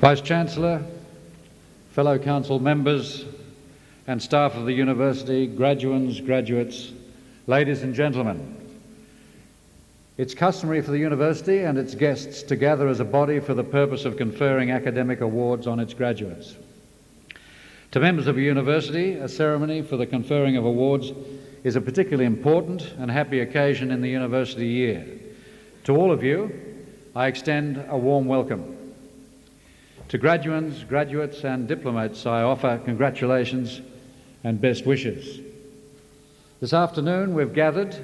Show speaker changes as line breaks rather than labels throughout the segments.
Vice-Chancellor, fellow council members and staff of the university, graduands, graduates, ladies and gentlemen. It's customary for the university and its guests to gather as a body for the purpose of conferring academic awards on its graduates. To members of a university, a ceremony for the conferring of awards is a particularly important and happy occasion in the university year. To all of you, I extend a warm welcome. To graduands, graduates and diplomates, I offer congratulations and best wishes. This afternoon we've gathered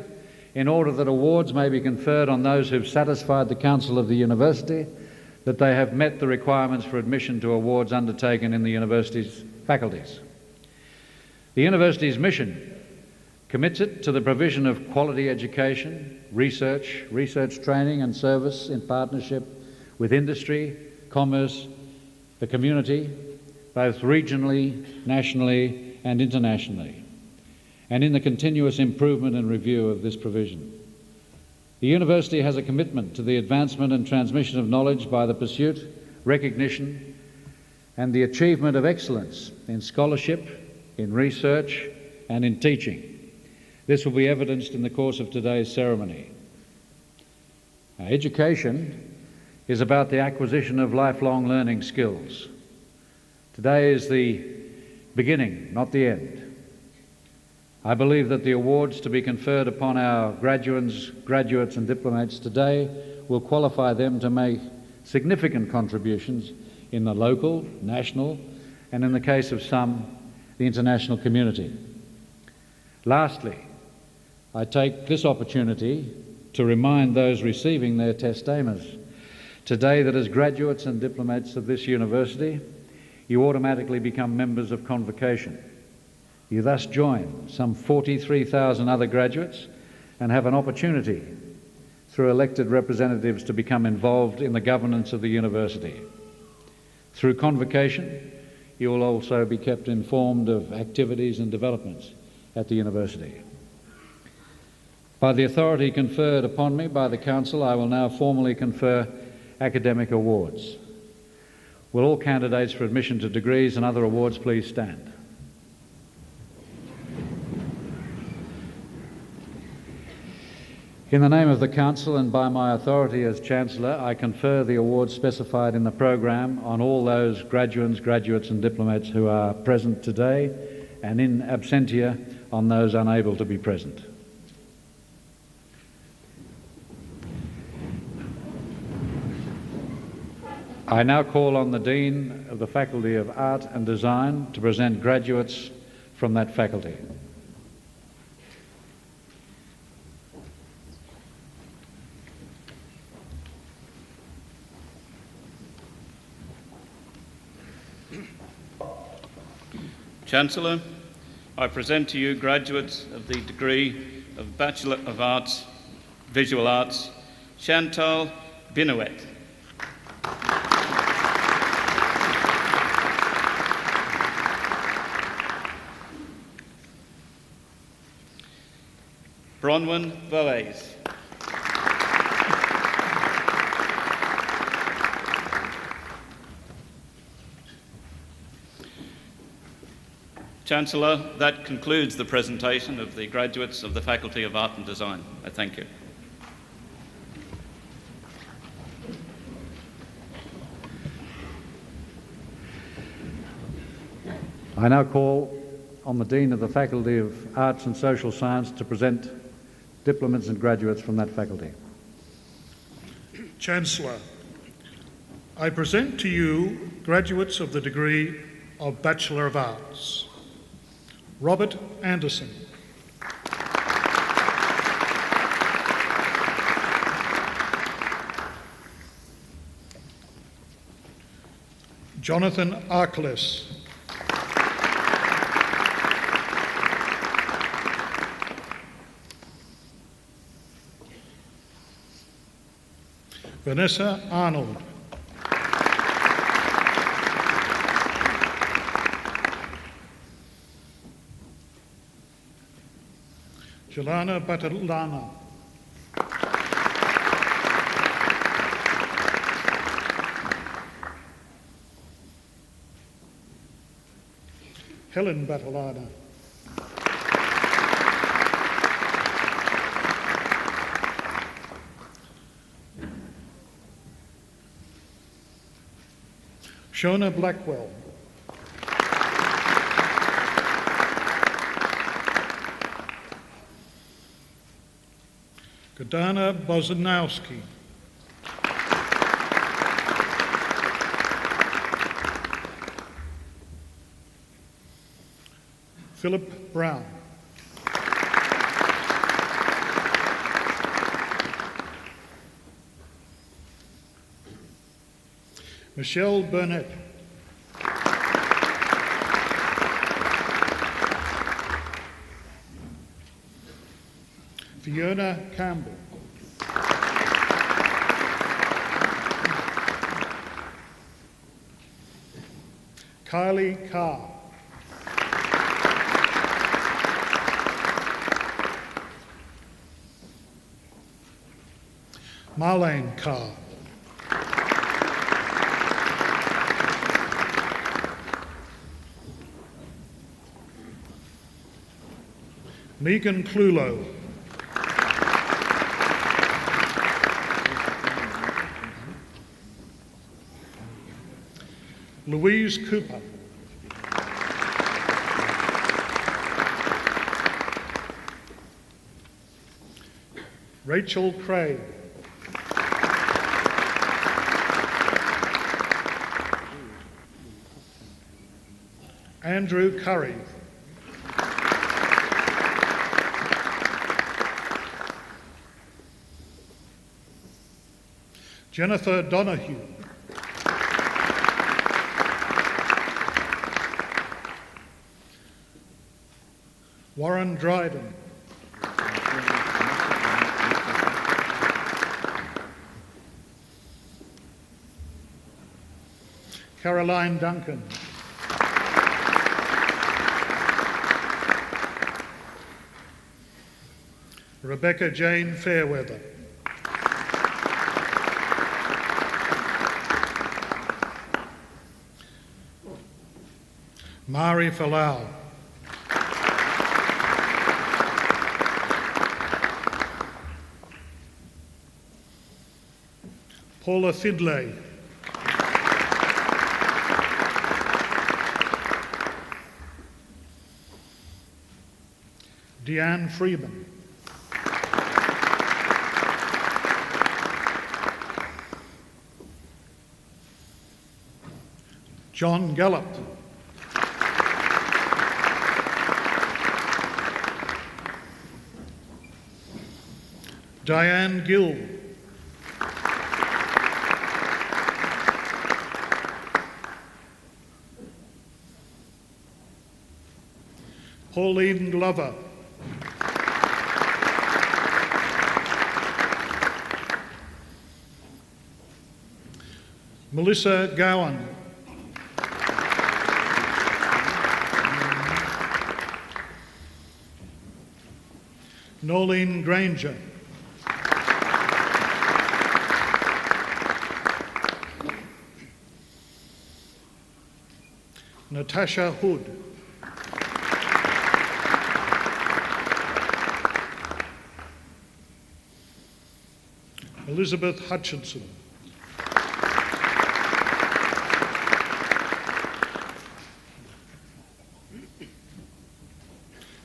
in order that awards may be conferred on those who've satisfied the Council of the University that they have met the requirements for admission to awards undertaken in the university's faculties. The university's mission commits it to the provision of quality education, research training and service in partnership with industry, commerce, the community, both regionally, nationally and internationally, and in the continuous improvement and review of this provision. The university has a commitment to the advancement and transmission of knowledge by the pursuit, recognition and the achievement of excellence in scholarship, in research and in teaching. This will be evidenced in the course of today's ceremony. Education is about the acquisition of lifelong learning skills. Today is the beginning, not the end. I believe that the awards to be conferred upon our graduates and diplomates today will qualify them to make significant contributions in the local, national, and in the case of some, the international community. Lastly, I take this opportunity to remind those receiving their testamers today that as graduates and diplomats of this university, you automatically become members of convocation. You thus join some 43,000 other graduates and have an opportunity through elected representatives to become involved in the governance of the university. Through convocation, you will also be kept informed of activities and developments at the university. By the authority conferred upon me by the Council, I will now formally confer academic awards. Will all candidates for admission to degrees and other awards please stand? In the name of the Council and by my authority as Chancellor, I confer the awards specified in the programme on all those graduands, graduates and diplomats who are present today, and in absentia on those unable to be present. I now call on the Dean of the Faculty of Art and Design to present graduates from that faculty.
Chancellor, I present to you graduates of the degree of Bachelor of Arts, Visual Arts, Chantal Binouet. Bronwyn Boas. Chancellor, that concludes the presentation of the graduates of the Faculty of Art and Design. I thank you.
I now call on the Dean of the Faculty of Arts and Social Science to present diplomats and graduates from that faculty.
Chancellor, I present to you graduates of the degree of Bachelor of Arts. Robert Anderson. Jonathan Arkless. Vanessa Arnold. Jelana Batalana. Helen Battalana. Shona Blackwell. Gordana Bozanowski. Philip Brown. Michelle Burnett. Fiona Campbell. Kylie Carr. Marlene Carr. Megan Clulo. Louise Cooper. Rachel Craig. Andrew Curry. Jennifer Donahue. Warren Dryden. Caroline Duncan. Rebecca Jane Fairweather. Mari Falau. Paula Fidley. Deanne Freeman. John Gallup. Diane Gill. Pauline Glover. Melissa Gowan. Nolene Granger. Natasha Hood. Elizabeth Hutchinson.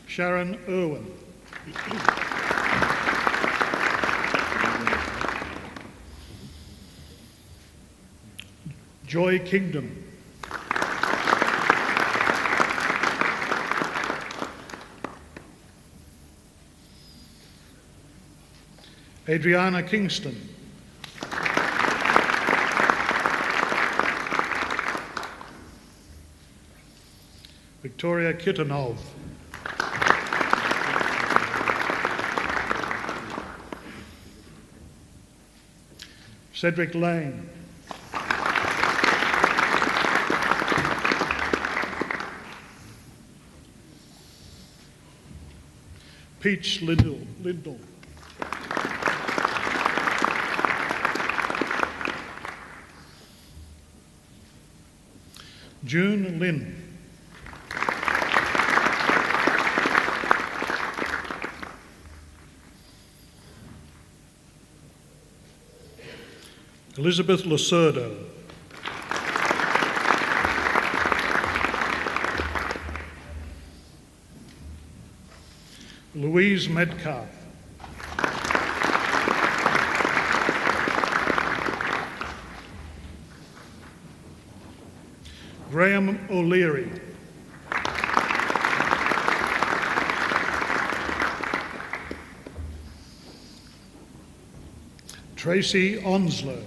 Sharon Irwin. Joy Kingdom. Adriana Kingston. Victoria Kitanov. Cedric Lane. Peach Lindell. June Lynn. Elizabeth Lacerdo. Louise Metcalf. Graham O'Leary. Tracy Onslow.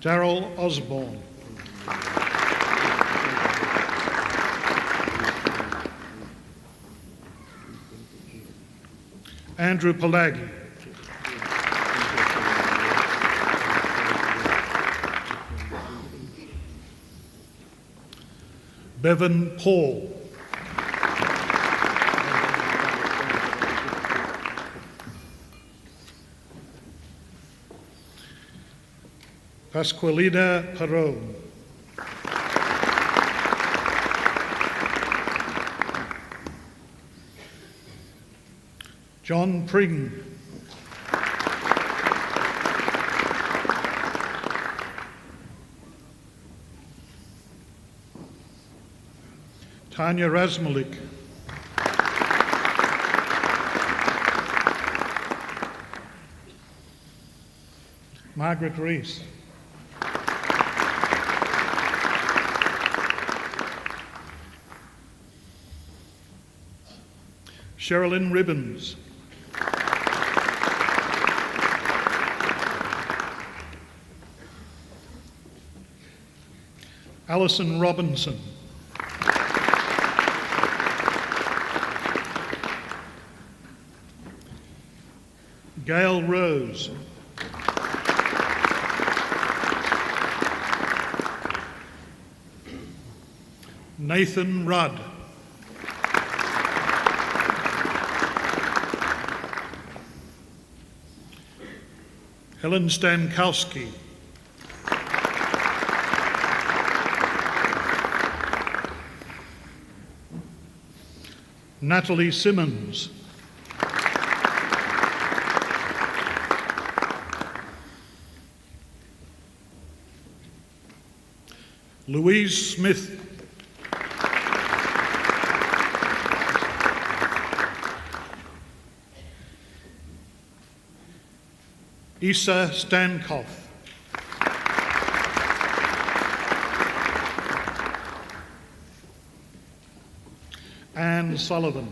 Darryl Osborne. Andrew Pelagi. Bevan Paul. Pasqualina Perone. John Pring. Tanya Razmalik. Margaret Rees. Sherilyn Ribbons. Alison Robinson. Gail Rose. Nathan Rudd. Helen Stankowski. Natalie Simmons. Louise Smith. Isa Stankoff. Anne Sullivan.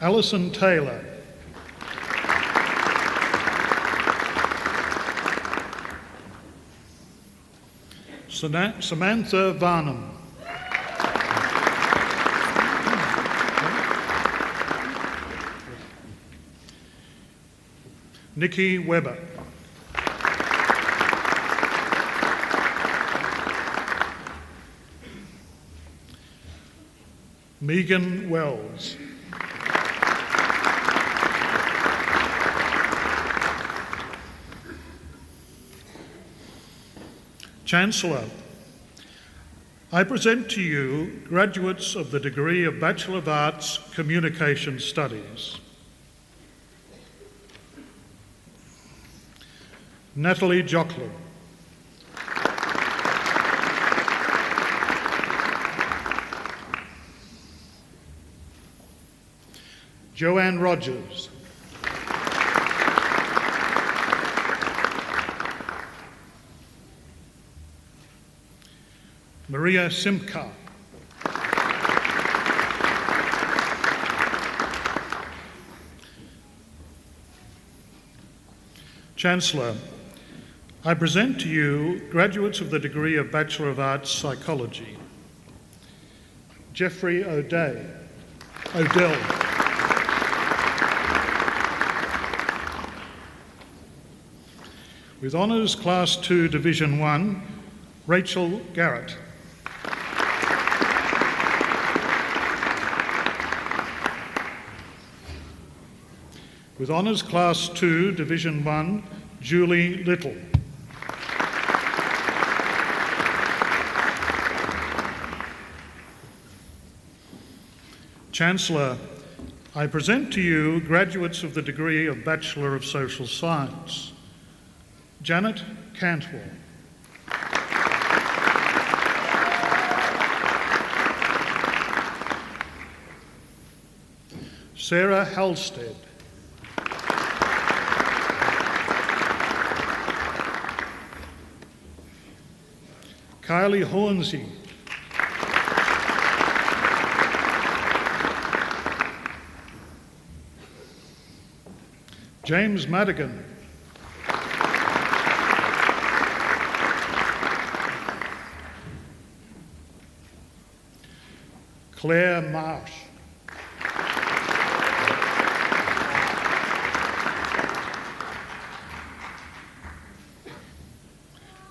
Alison Taylor. Samantha Varnum. Nikki Webber. Megan Wells. Chancellor, I present to you graduates of the degree of Bachelor of Arts, Communication Studies. Natalie Jocelyn. Joanne Rogers. Maria Simka. Chancellor, I present to you graduates of the degree of Bachelor of Arts, Psychology. Jeffrey Odell. With Honours Class 2, Division 1, Rachel Garrett. With Honours Class 2, Division 1, Julie Little. Chancellor, I present to you graduates of the degree of Bachelor of Social Science. Janet Cantwell. Sarah Halstead. Kylie Hornsey. James Madigan. Claire Marsh.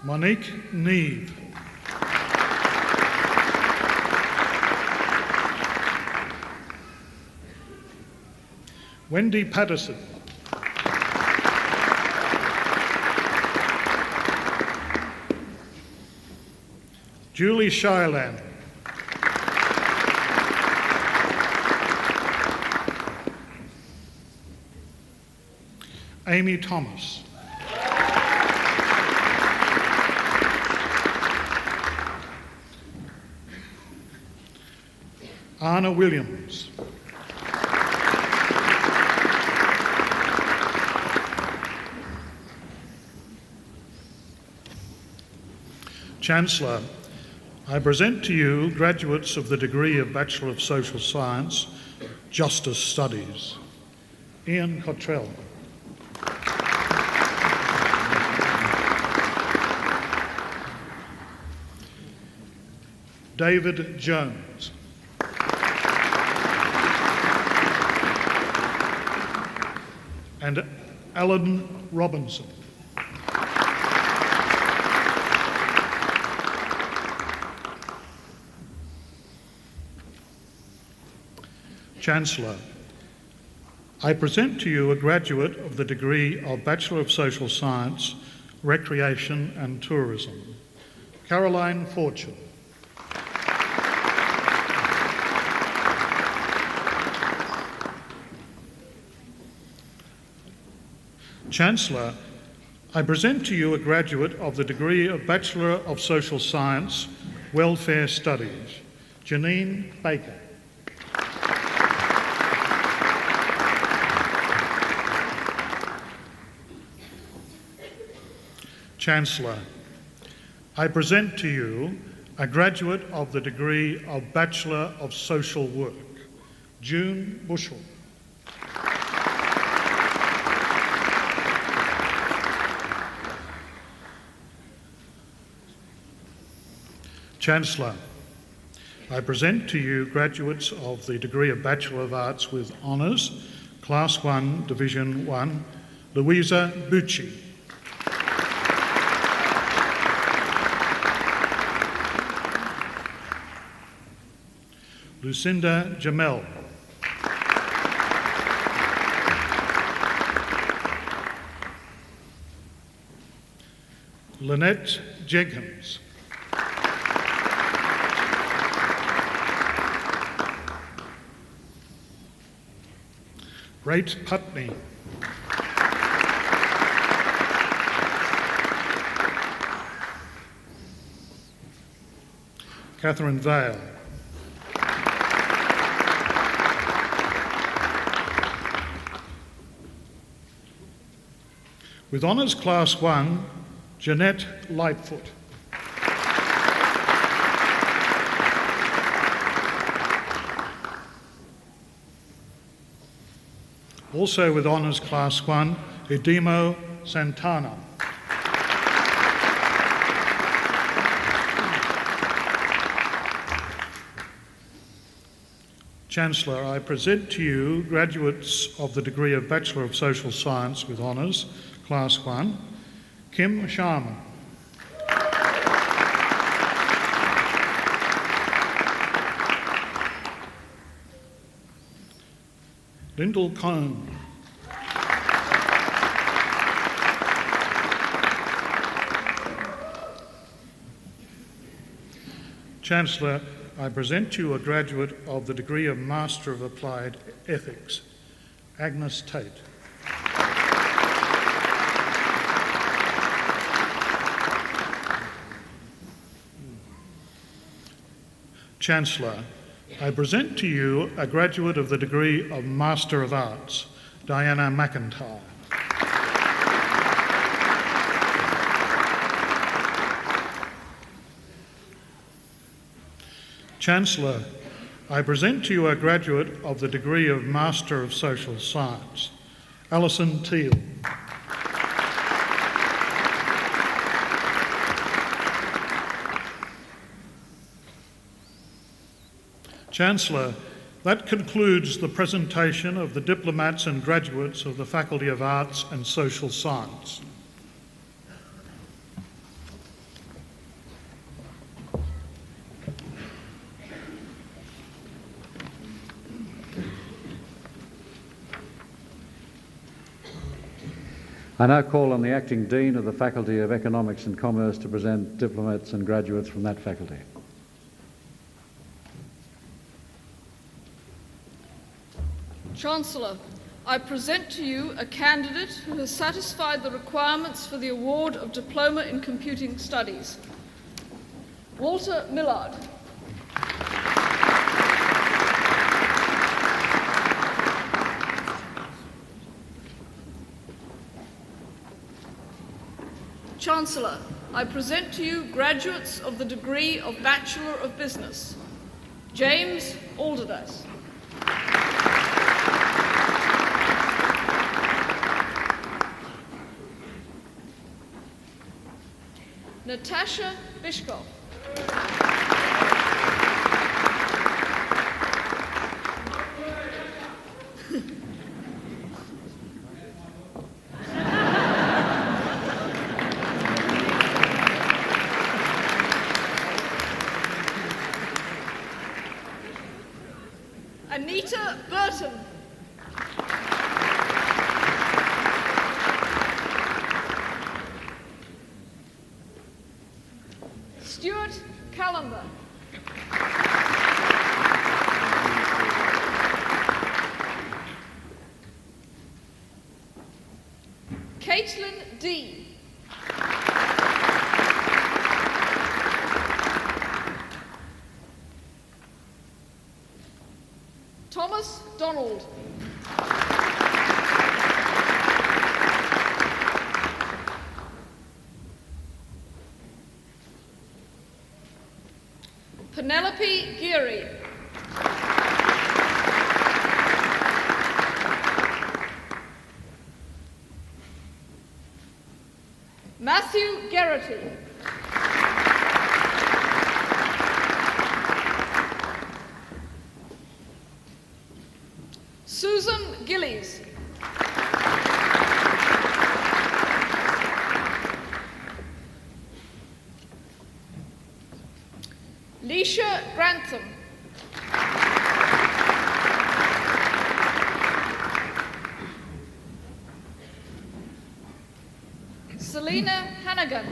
Monique Neve. Wendy Patterson. Julie Shyland. Amy Thomas. Anna Williams. Chancellor, I present to you graduates of the degree of Bachelor of Social Science, Justice Studies. Ian Cottrell. David Jones. And Alan Robinson. Chancellor, I present to you a graduate of the degree of Bachelor of Social Science, Recreation and Tourism, Caroline Fortune. Chancellor, I present to you a graduate of the degree of Bachelor of Social Science, Welfare Studies, Janine Baker. Chancellor, I present to you a graduate of the degree of Bachelor of Social Work, June Bushell. Chancellor, I present to you graduates of the degree of Bachelor of Arts with Honours, Class 1, Division 1, Louisa Bucci. Lucinda Jamel. Lynette Jenkins. Rate Putney. Catherine Vale. With Honours Class 1, Jeanette Lightfoot. Also with Honours Class 1, Edimo Santana. Chancellor, I present to you graduates of the degree of Bachelor of Social Science with Honours, Class 1, Kim Sharman. Lyndall Cohn. Chancellor, I present to you a graduate of the degree of Master of Applied Ethics, Agnes Tate. Chancellor, I present to you a graduate of the degree of Master of Arts, Diana McIntyre. Chancellor, I present to you a graduate of the degree of Master of Social Science, Alison Teal. Chancellor, that concludes the presentation of the diplomats and graduates of the Faculty of Arts and Social Science.
I now call on the Acting Dean of the Faculty of Economics and Commerce to present diplomats and graduates from that faculty.
Chancellor, I present to you a candidate who has satisfied the requirements for the award of Diploma in Computing Studies. Walter Millard. Chancellor, I present to you graduates of the degree of Bachelor of Business. James Alderdice. Natasha Bishkov. Anita Burton. Stuart Callender. Caitlin D. Thomas Donald. Penelope Geary. Matthew Geraghty. Susan Gillies. Leisha Grantham. Selena Hannigan.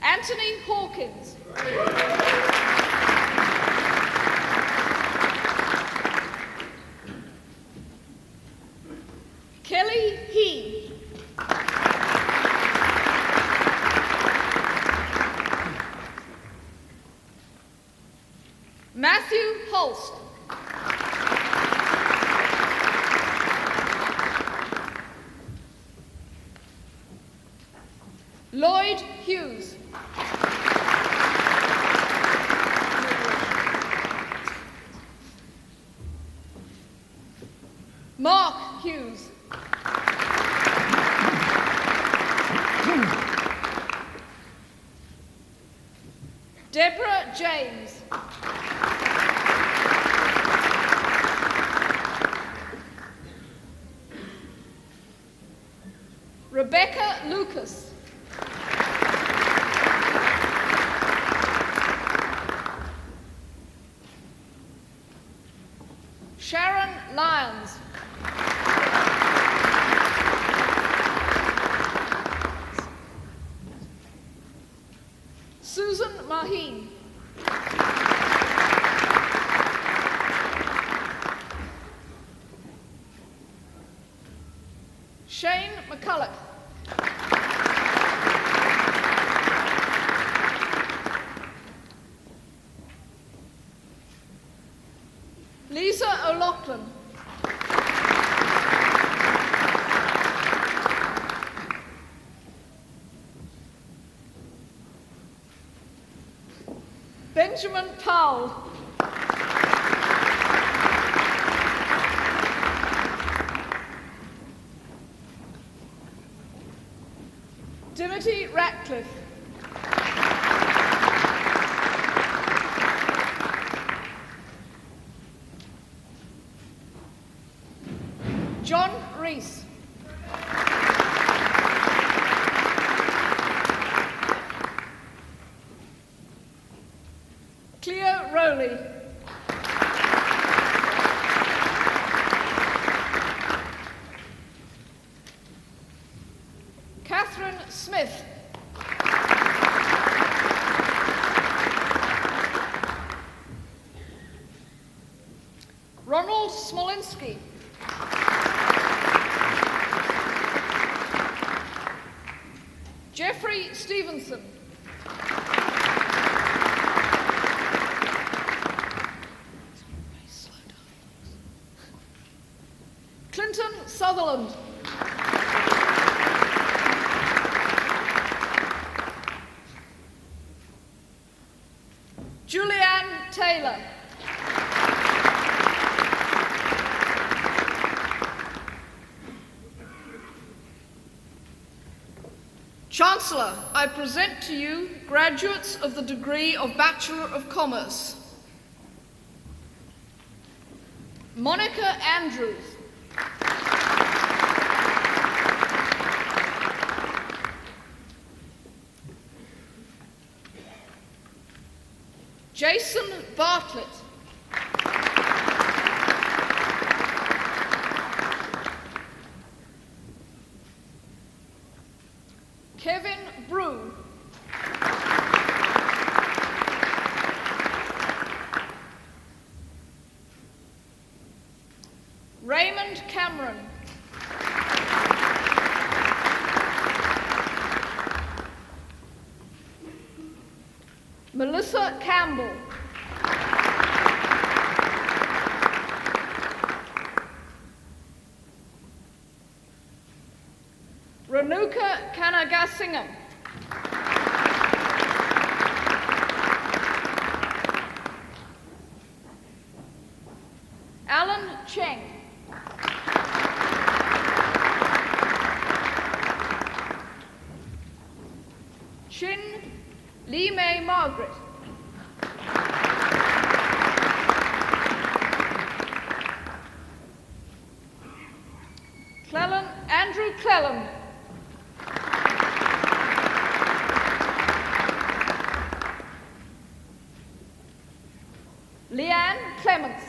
Anthony Hawkins. Kelly He. Matthew Holst. Lloyd Hughes. Mark Hughes. Deborah James. Rebecca Lucas. Sharon Lyons. Susan Maheen. Shane McCulloch. Lisa O'Loughlin. Benjamin Powell. Dimity Ratcliffe. John Rees. Cleo Rowley. Catherine Smith. Ronald Smolinski. Jeffrey Stevenson. Clinton Sutherland. Julianne Taylor. Chancellor, I present to you graduates of the degree of Bachelor of Commerce. Monica Andrews. Jason Bartlett. Kevin Brew. Raymond Cameron. Melissa Campbell. Renuka Kanagasingam. Alan Cheng. Chin Lee May Margaret. Andrew Clellan. Leanne Clements.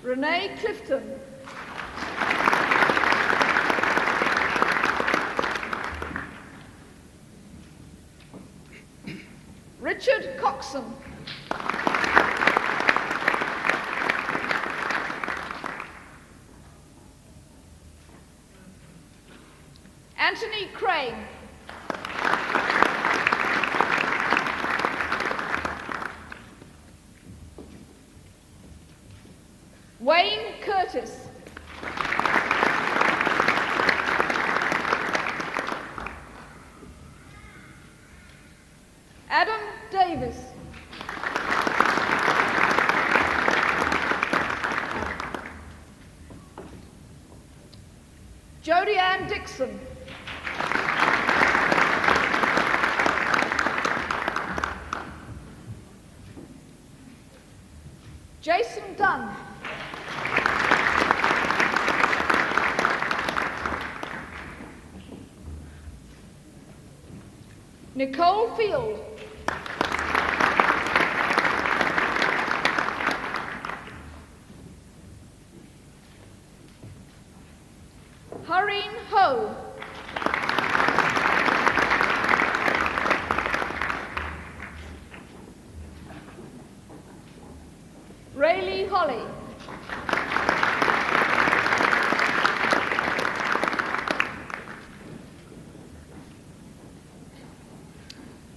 Renee Clifton. Richard Coxon. Anthony Crane. Wayne Curtis. Adam Davis. Jodie Ann Dixon. Jason Dunn. Nicole Field. Hareen Ho. Rayleigh Holly.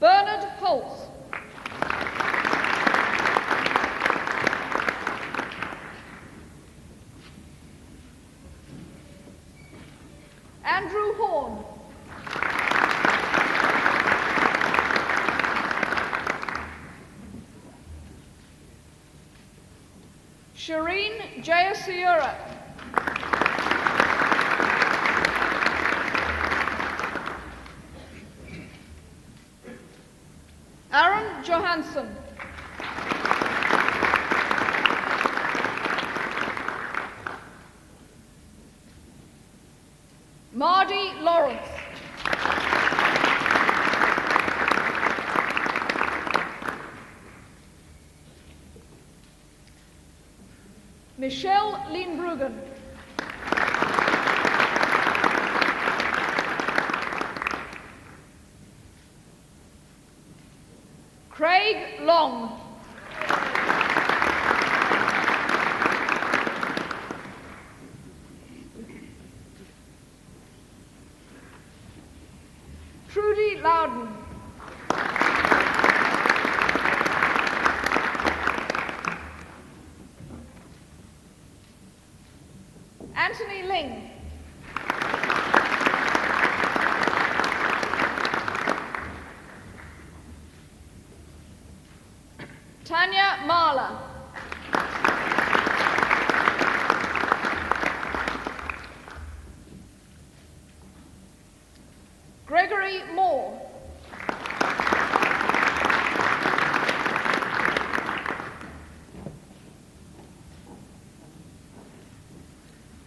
Bernard Holtz. Andrew Horn. Shireen Jayasuriya. Aaron Johansson. Mardy Lawrence. Michelle Lindbruggen. Craig Long. Trudy Loudon. Anthony Ling. Tanya Marla. Gregory Moore.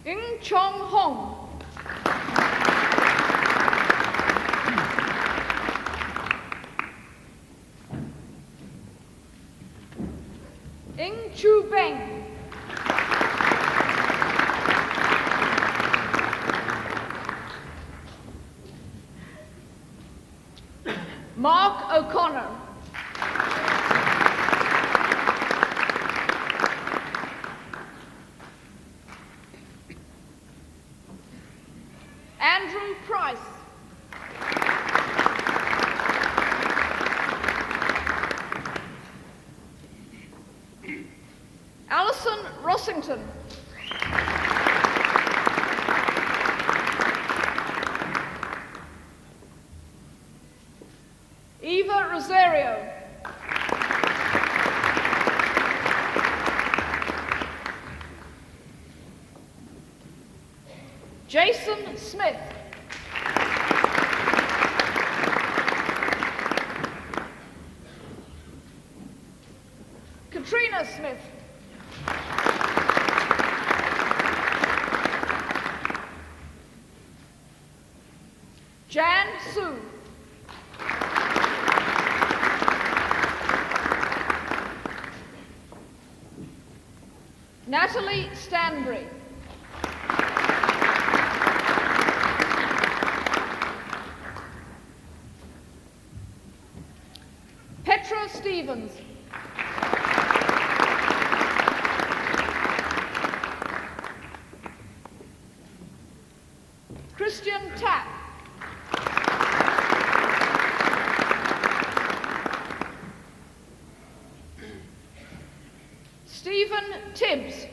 Ng Chong Hong. Ng Chu Beng. Mark O'Connor. Andrew Price. Alison Rossington. Eva Rosario. Jason Smith. Katrina Smith. Jan Su. Natalie Stanbury. Petra Stevens. Christian Tapp. Stephen Tibbs.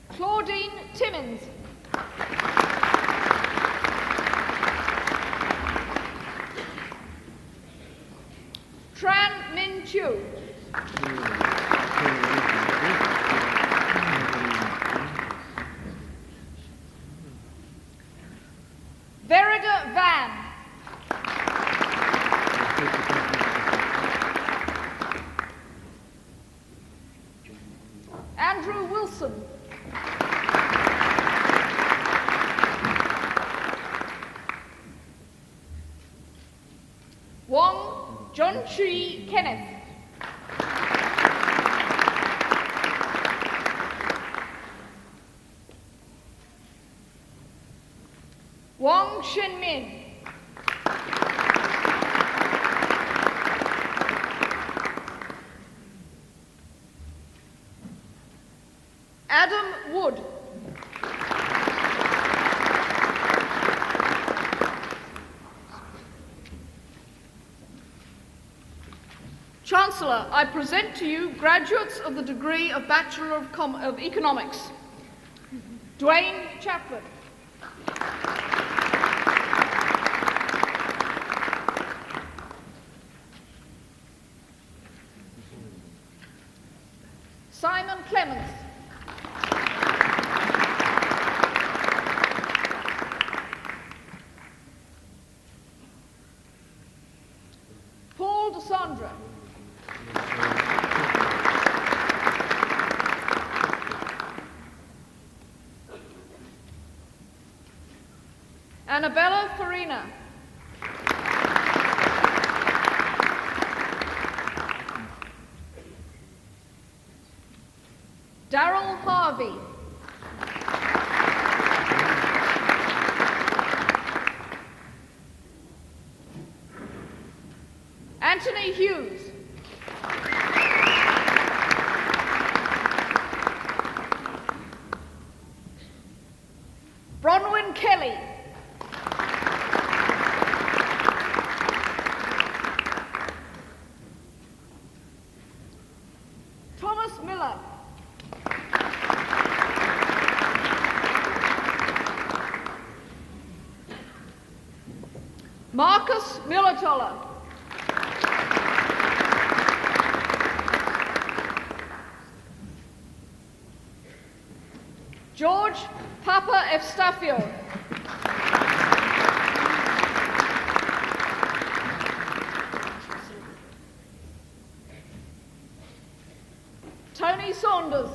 Claudine Timmins. Tran Min Chiu. Verida Van. Andrew Wilson. Wong John Chi Kenneth. Shen Min. Adam Wood. Chancellor, I present to you graduates of the degree of Bachelor of Economics. Dwayne Chaplin. Simon Clements. Paul DeSandra. Annabella Farina. Daryl Harvey. Anthony Hughes. Bronwyn Kelly. Thomas Miller. Marcus Millertoller. George Papa Evstafio. Tony Saunders.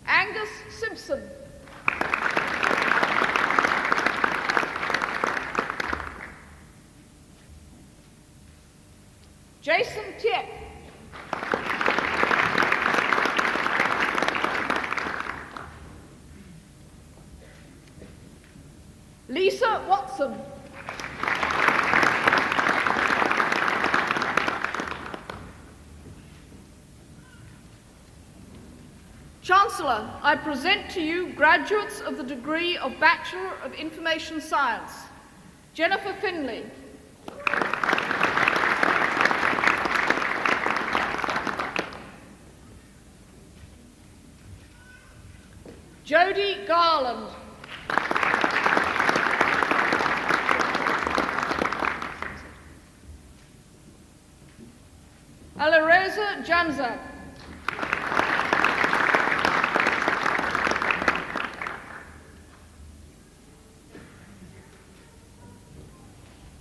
Angus Simpson. Jason Tieck. Lisa Watson. Chancellor, I present to you graduates of the degree of Bachelor of Information Science. Jennifer Finley. Jodie Garland. Alireza Janzak.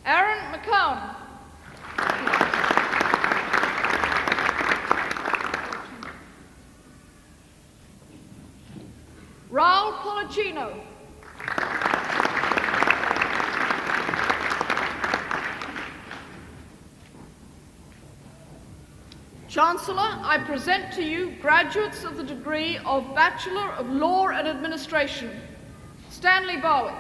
Aaron McCown. Raul Policino. Chancellor, I present to you graduates of the degree of Bachelor of Law and Administration. Stanley Barwick.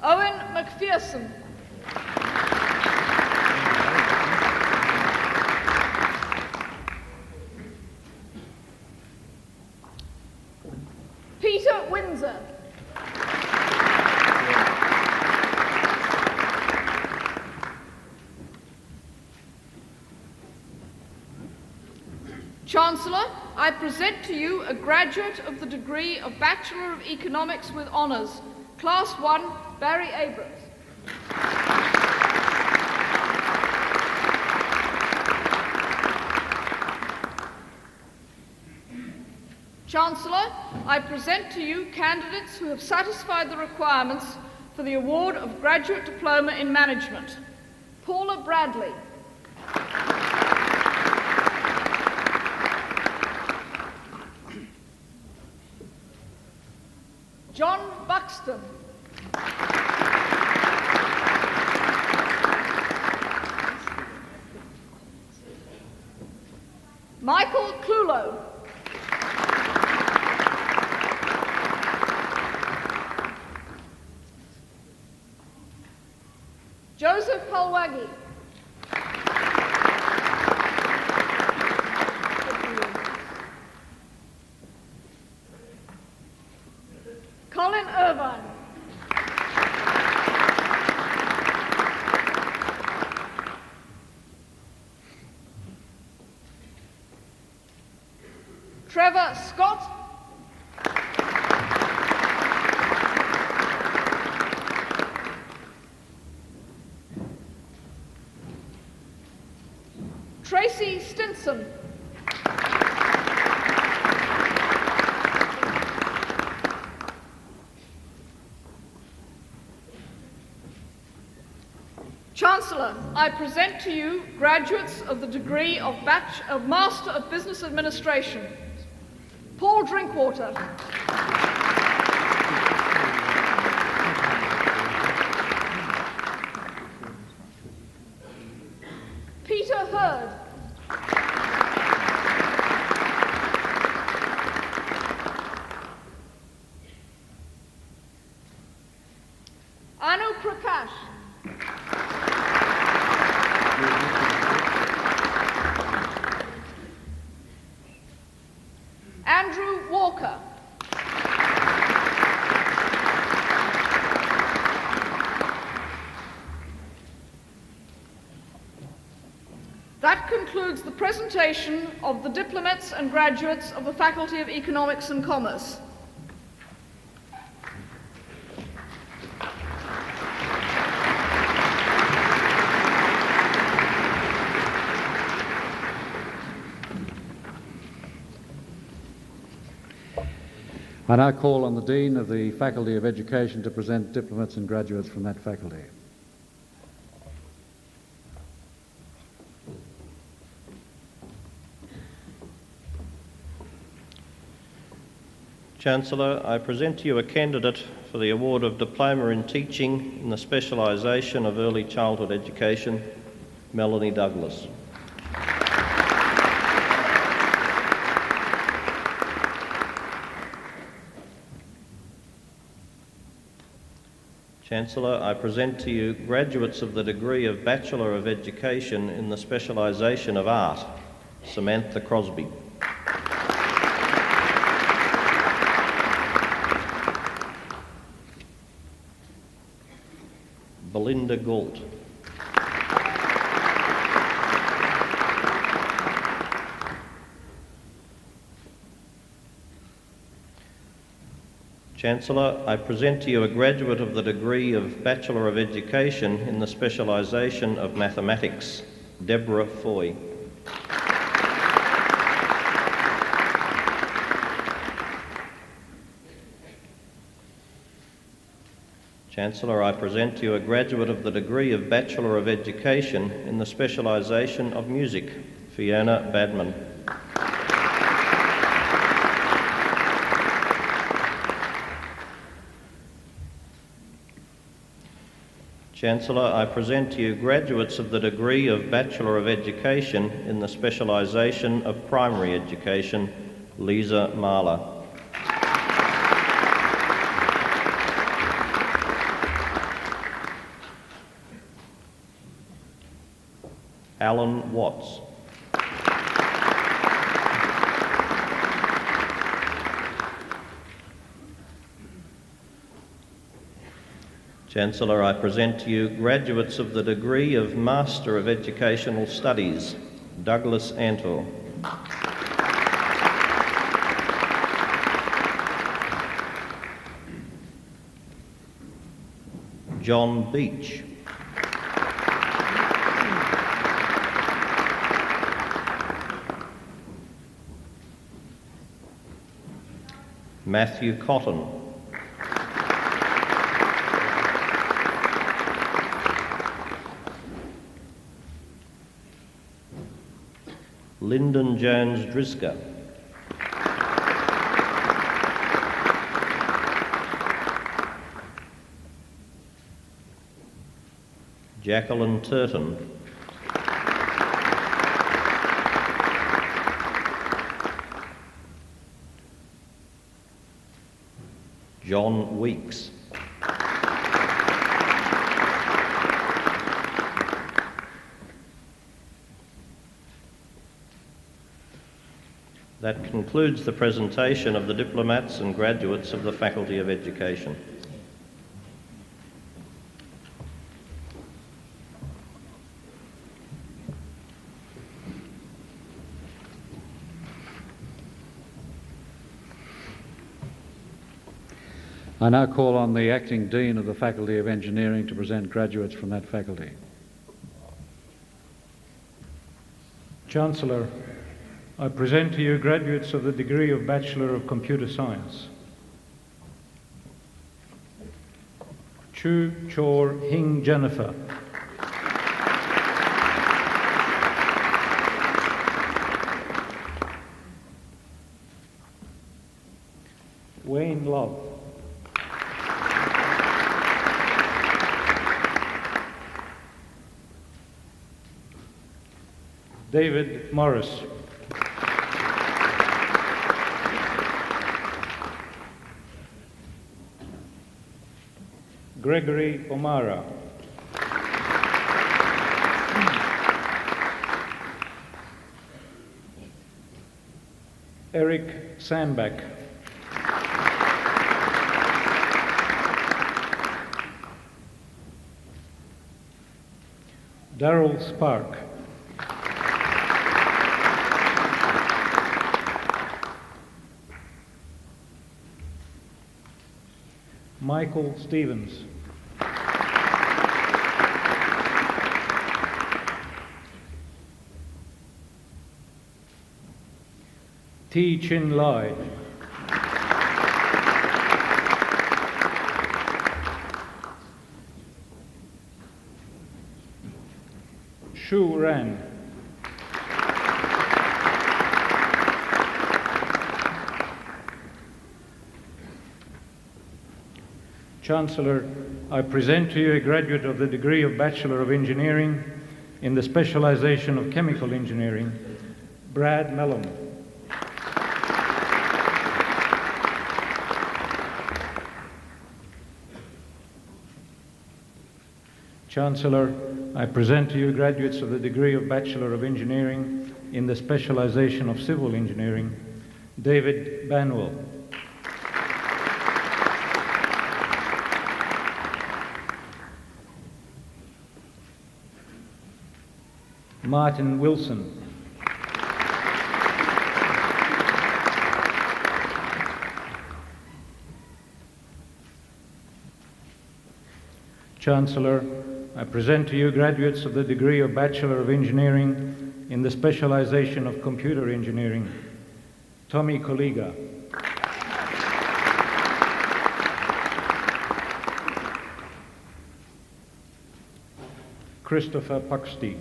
Owen McPherson. Peter Windsor. Chancellor, I present to you a graduate of the degree of Bachelor of Economics with Honours, Class 1, Barry Abrams. Chancellor, I present to you candidates who have satisfied the requirements for the award of Graduate Diploma in Management. Paula Bradley. John Buxton. Michael Clulo. Joseph Polwagi. Colin Irvine. Trevor Scott. Tracy Stinson. Chancellor, I present to you graduates of the degree of Master of Business Administration. Paul Drinkwater. Peter Hurd. Anu Prakash. Andrew Walker. That concludes the presentation of the diplomats and graduates of the Faculty of Economics and Commerce.
I now call on the Dean of the Faculty of Education to present diplomats and graduates from that faculty.
Chancellor, I present to you a candidate for the award of Diploma in Teaching in the specialisation of Early Childhood Education, Melanie Douglas. Chancellor, I present to you graduates of the degree of Bachelor of Education in the specialisation of Art, Samantha Crosby. Belinda Galt. Chancellor, I present to you a graduate of the degree of Bachelor of Education in the specialisation of Mathematics, Deborah Foy. Chancellor, I present to you a graduate of the degree of Bachelor of Education in the specialisation of Music, Fiona Badman. Chancellor, I present to you graduates of the degree of Bachelor of Education in the specialisation of Primary Education, Lisa Marler. Alan Watts. Chancellor, I present to you graduates of the degree of Master of Educational Studies, Douglas Antor. John Beach. Matthew Cotton. Lyndon Jones Driska. Jacqueline Turton. John Weeks. That concludes the presentation of the diplomats and graduates of the Faculty of Education.
I now call on the Acting Dean of the Faculty of Engineering to present graduates from that faculty.
Chancellor, I present to you graduates of the degree of Bachelor of Computer Science. Chu Chor Hing Jennifer. Wayne Love. David Morris. Gregory O'Mara. Eric Sandback. Darrell Spark. Michael Stevens. T. Chin Lai. Shu Ran. Chancellor, I present to you a graduate of the degree of Bachelor of Engineering in the specialization of Chemical Engineering, Brad Mellom. Chancellor, I present to you graduates of the degree of Bachelor of Engineering in the specialization of Civil Engineering, David Banwell. Martin Wilson. Chancellor, I present to you graduates of the degree of Bachelor of Engineering in the specialization of Computer Engineering, Tommy Koliga. Christopher Puxty.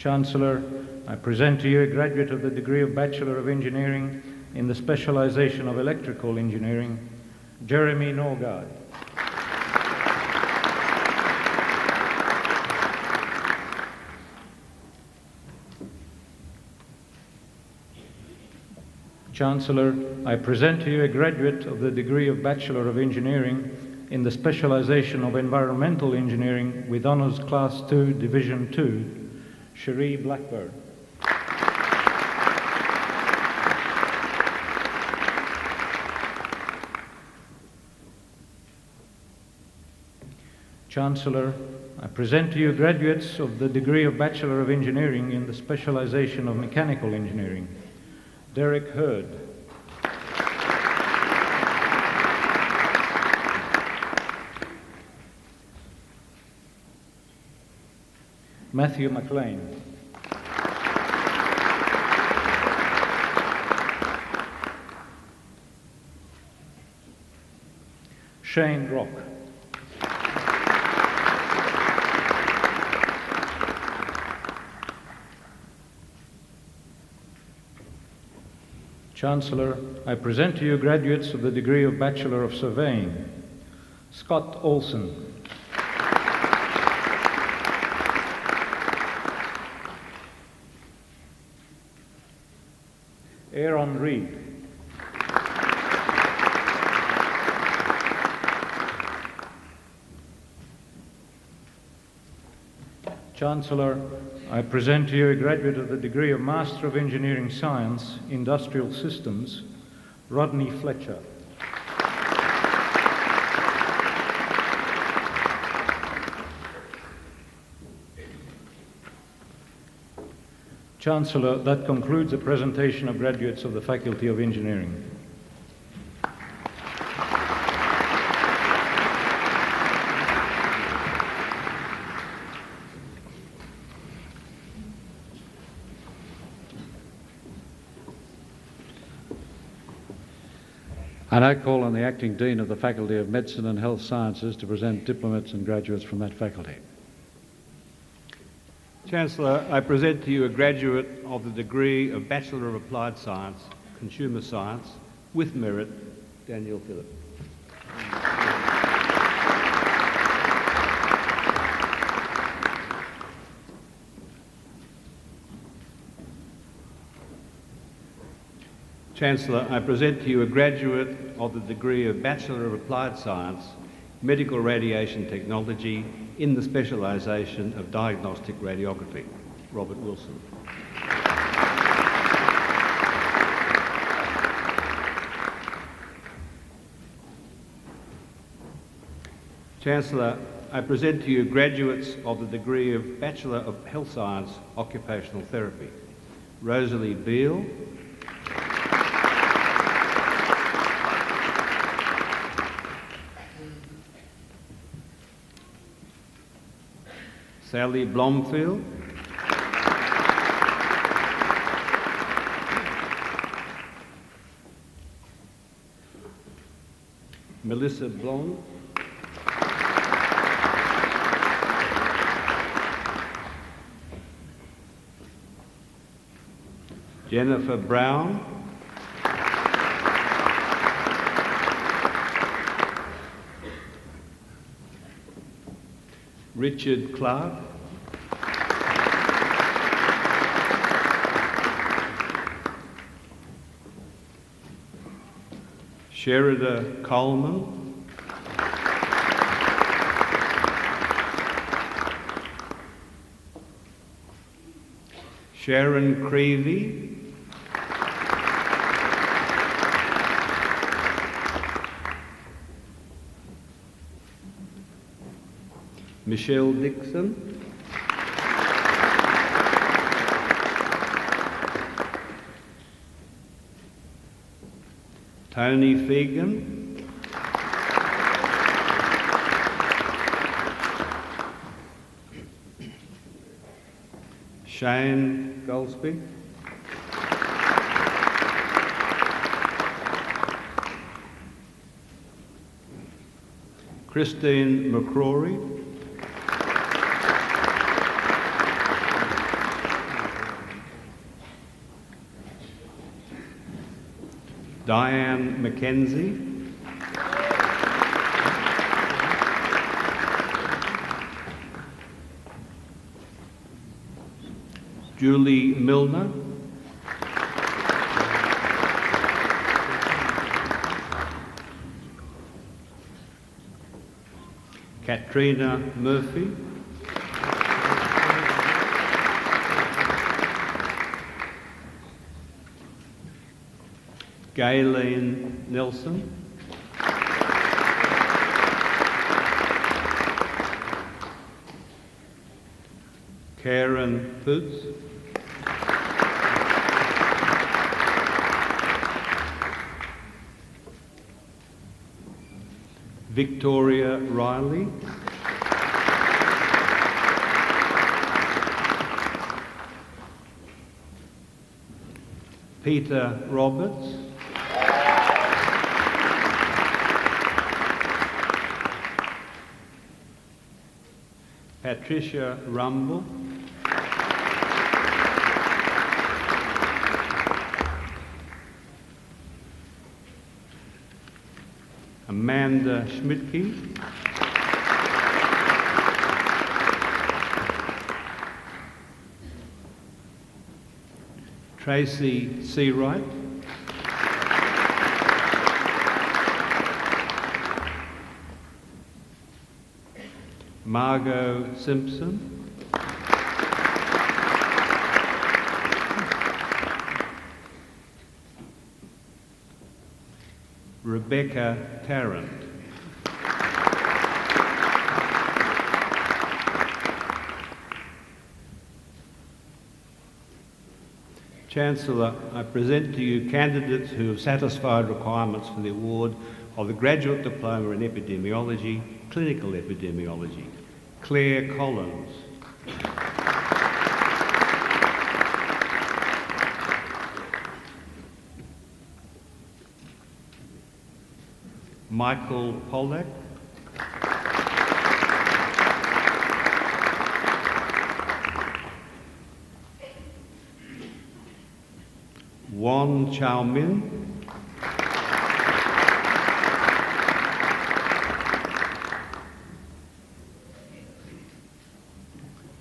Chancellor, I present to you a graduate of the degree of Bachelor of Engineering in the specialization of Electrical Engineering, Jeremy Norgard. Chancellor, I present to you a graduate of the degree of Bachelor of Engineering in the specialization of Environmental Engineering with Honours Class 2, Division 2, Cherie Blackburn. Chancellor, I present to you graduates of the degree of Bachelor of Engineering in the specialization of Mechanical Engineering, Derek Hurd. Matthew McLean. Shane Rock. Chancellor, I present to you graduates of the degree of Bachelor of Surveying. Scott Olson. Aaron Reed. Chancellor, I present to you a graduate of the degree of Master of Engineering Science, Industrial Systems, Rodney Fletcher. Chancellor, that concludes the presentation of graduates of the Faculty of Engineering.
I now call on the Acting Dean of the Faculty of Medicine and Health Sciences to present diplomates and graduates from that faculty.
Chancellor, I present to you a graduate of the degree of Bachelor of Applied Science, Consumer Science, with merit, Daniel Phillip. Chancellor, I present to you a graduate of the degree of Bachelor of Applied Science, Medical Radiation Technology, in the specialisation of Diagnostic Radiography, Robert Wilson. Chancellor, I present to you graduates of the degree of Bachelor of Health Science, Occupational Therapy, Rosalie Beale, Sally Blomfield, Melissa Blond, Jennifer Brown, Richard Clark, Sherida Coleman, Sharon Creevy, Michelle Dixon, Tony Fegan, Shane Goldsby, Christine McCrory, Diane McKenzie, Julie Milner, Katrina Murphy, Gayleen Nelson, Karen Poots, Victoria Riley, Peter Roberts, Patricia Rumble, Amanda Schmidtke, Tracy Seawright, Margot Simpson, Rebecca Tarrant, Chancellor, I present to you candidates who have satisfied requirements for the award of the Graduate Diploma in Epidemiology, Clinical Epidemiology. Claire Collins, Michael Pollack, Wan Chao Min,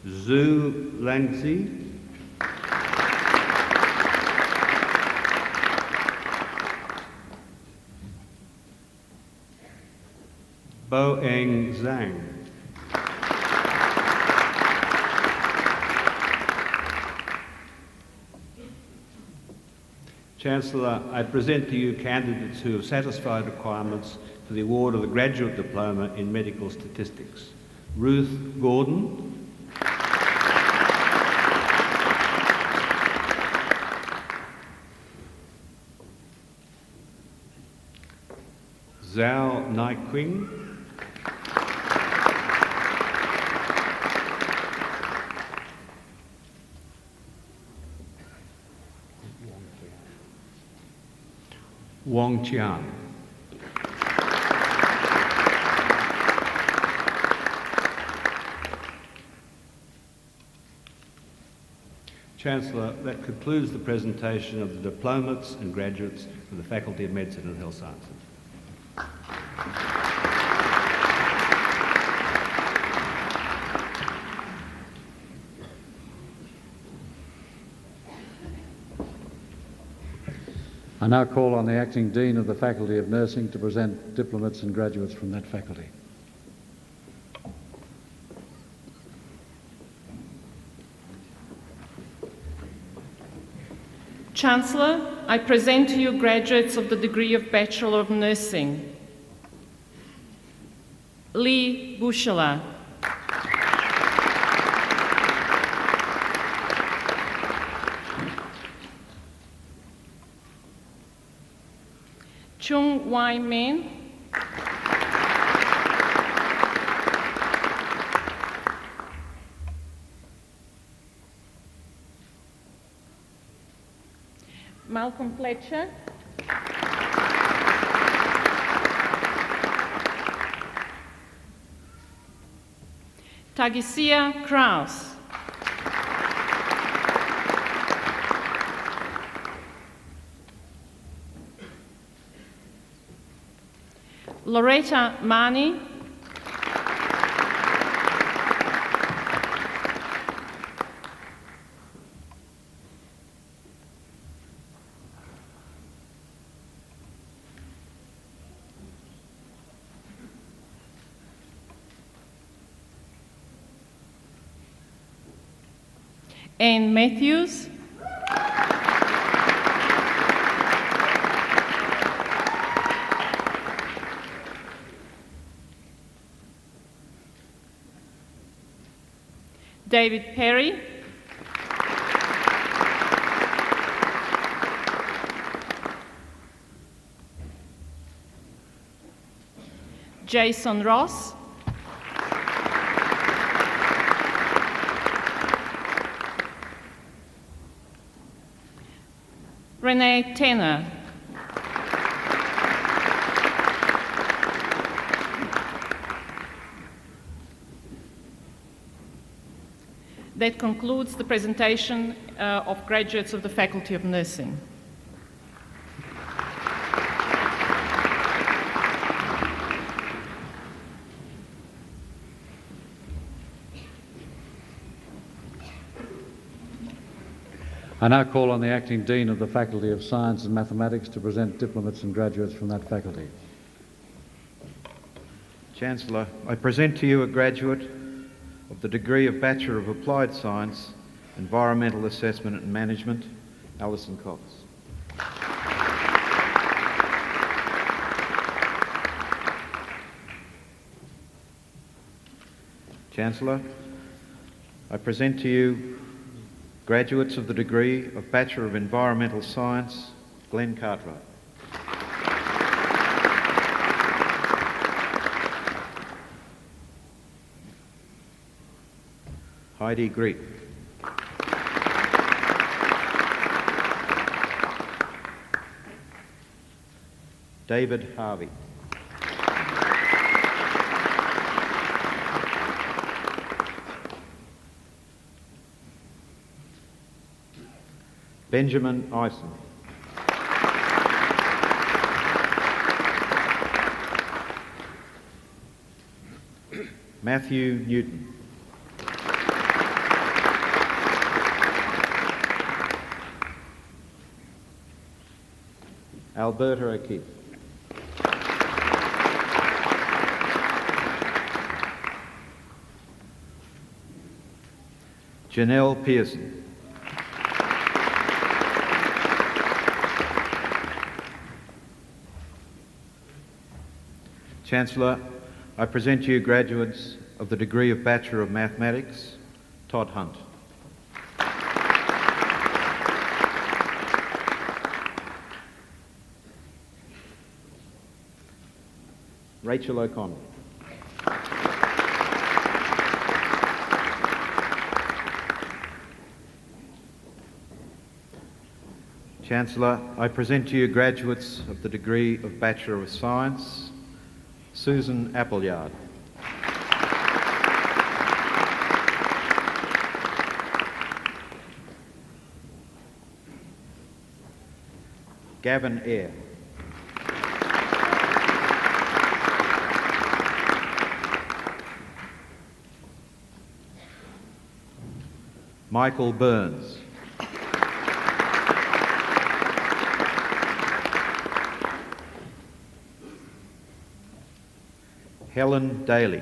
Zhu Langzi, Boeng Zhang, Chancellor, I present to you candidates who have satisfied requirements for the award of the Graduate Diploma in Medical Statistics. Ruth Gordon, Zhao Naiqing, Wang Qian, Chancellor, that concludes the presentation of the diplomates and graduates for the Faculty of Medicine and Health Sciences.
I now call on the Acting Dean of the Faculty of Nursing to present diplomates and graduates from that faculty.
Chancellor, I present to you graduates of the degree of Bachelor of Nursing. Lee Bushala, Chung Wai Min, Malcolm Fletcher, Tagisia Kraus, Loretta Mani, Anne Matthews, David Perry, Jason Ross, Renee Tanner, that concludes the presentation of graduates of the Faculty of Nursing.
I now call on the Acting Dean of the Faculty of Science and Mathematics to present diplomates and graduates from that faculty.
Chancellor, I present to you a graduate of the degree of Bachelor of Applied Science, Environmental Assessment and Management, Alison Cox. Chancellor, I present to you graduates of the degree of Bachelor of Environmental Science, Glenn Cartwright. Heidi Greet. David Harvey. Benjamin Ison. Matthew Newton. Alberta O'Keefe. Janelle Pearson. Chancellor, I present to you graduates of the degree of Bachelor of Mathematics, Todd Hunt. Rachel O'Connell. Chancellor, I present to you graduates of the degree of Bachelor of Science, Susan Appleyard. Gavin Eyre. Michael Burns. Helen Daly.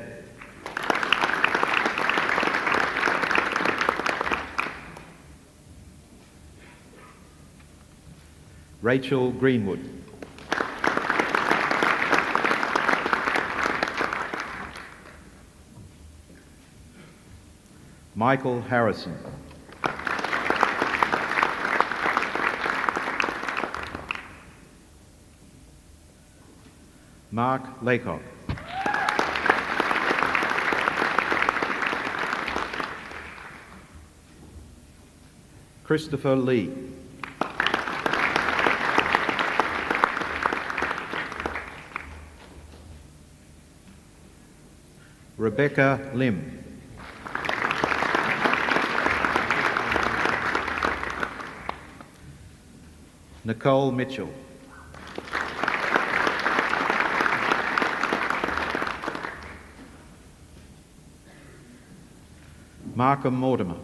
Rachel Greenwood. Michael Harrison. Mark Laycock. Christopher Lee. Rebecca Lim. Nicole Mitchell. Markham Mortimer.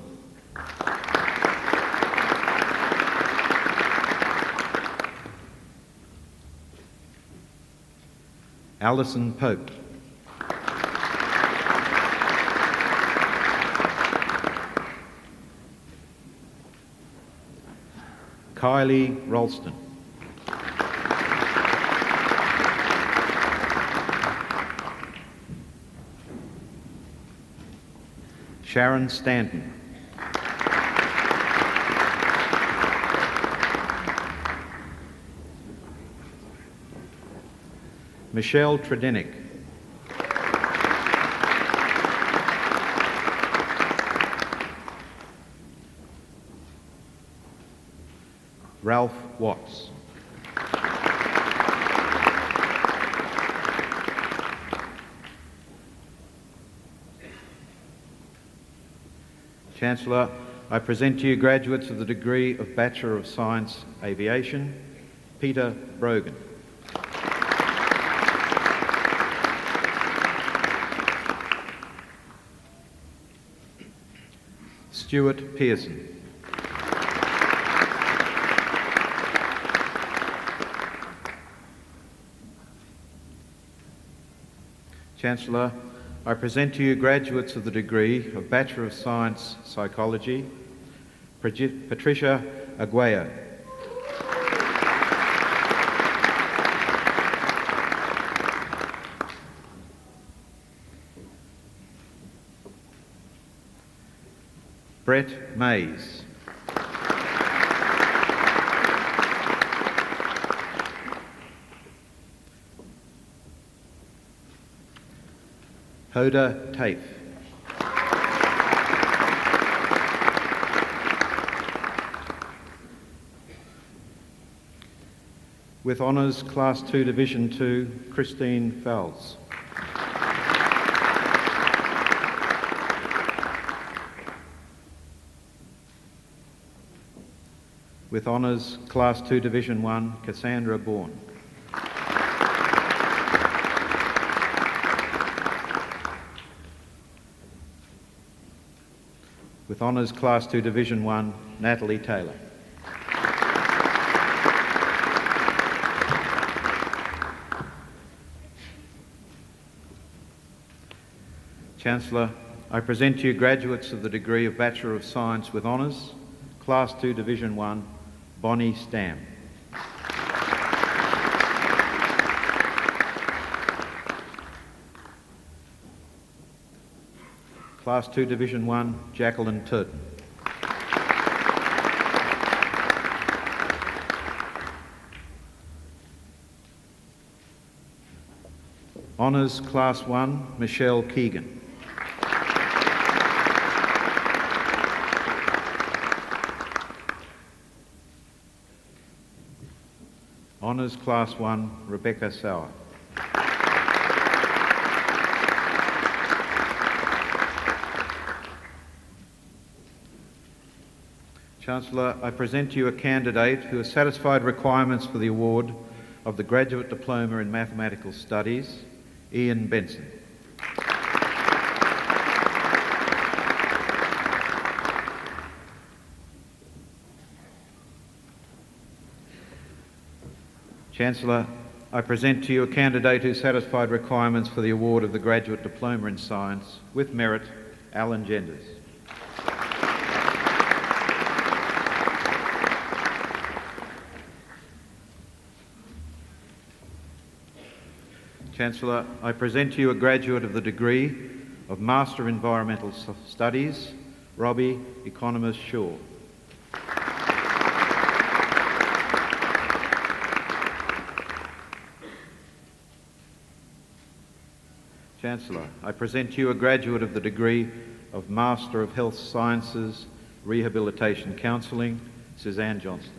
Alison Pope. Kylie Ralston. Sharon Stanton. Michelle Tredenick. Ralph Watts. Chancellor, I present to you graduates of the degree of Bachelor of Science, Aviation, Peter Brogan. Stuart Pearson. Chancellor, I present to you graduates of the degree of Bachelor of Science Psychology, Patricia Aguayo. Brett Mays. Hoda Tafe. With Honours Class 2 Division 2, Christine Fowles. With Honours Class 2 Division 1, Cassandra Bourne. With Honours Class 2 Division 1, Natalie Taylor. Chancellor, I present to you graduates of the degree of Bachelor of Science with Honours, Class 2 Division 1, Bonnie Stam. Class 2 Division 1, Jacqueline Turton. Honours Class 1, Michelle Keegan. Honours Class 1, Rebecca Sauer. Chancellor, I present to you a candidate who has satisfied requirements for the award of the Graduate Diploma in Mathematical Studies, Ian Benson. Chancellor, I present to you a candidate who satisfied requirements for the award of the Graduate Diploma in Science with Merit, Alan Genders. Chancellor, I present to you a graduate of the degree of Master Environmental Studies, Robbie Economist Shaw. Chancellor, I present to you a graduate of the degree of Master of Health Sciences, Rehabilitation Counselling, Suzanne Johnston.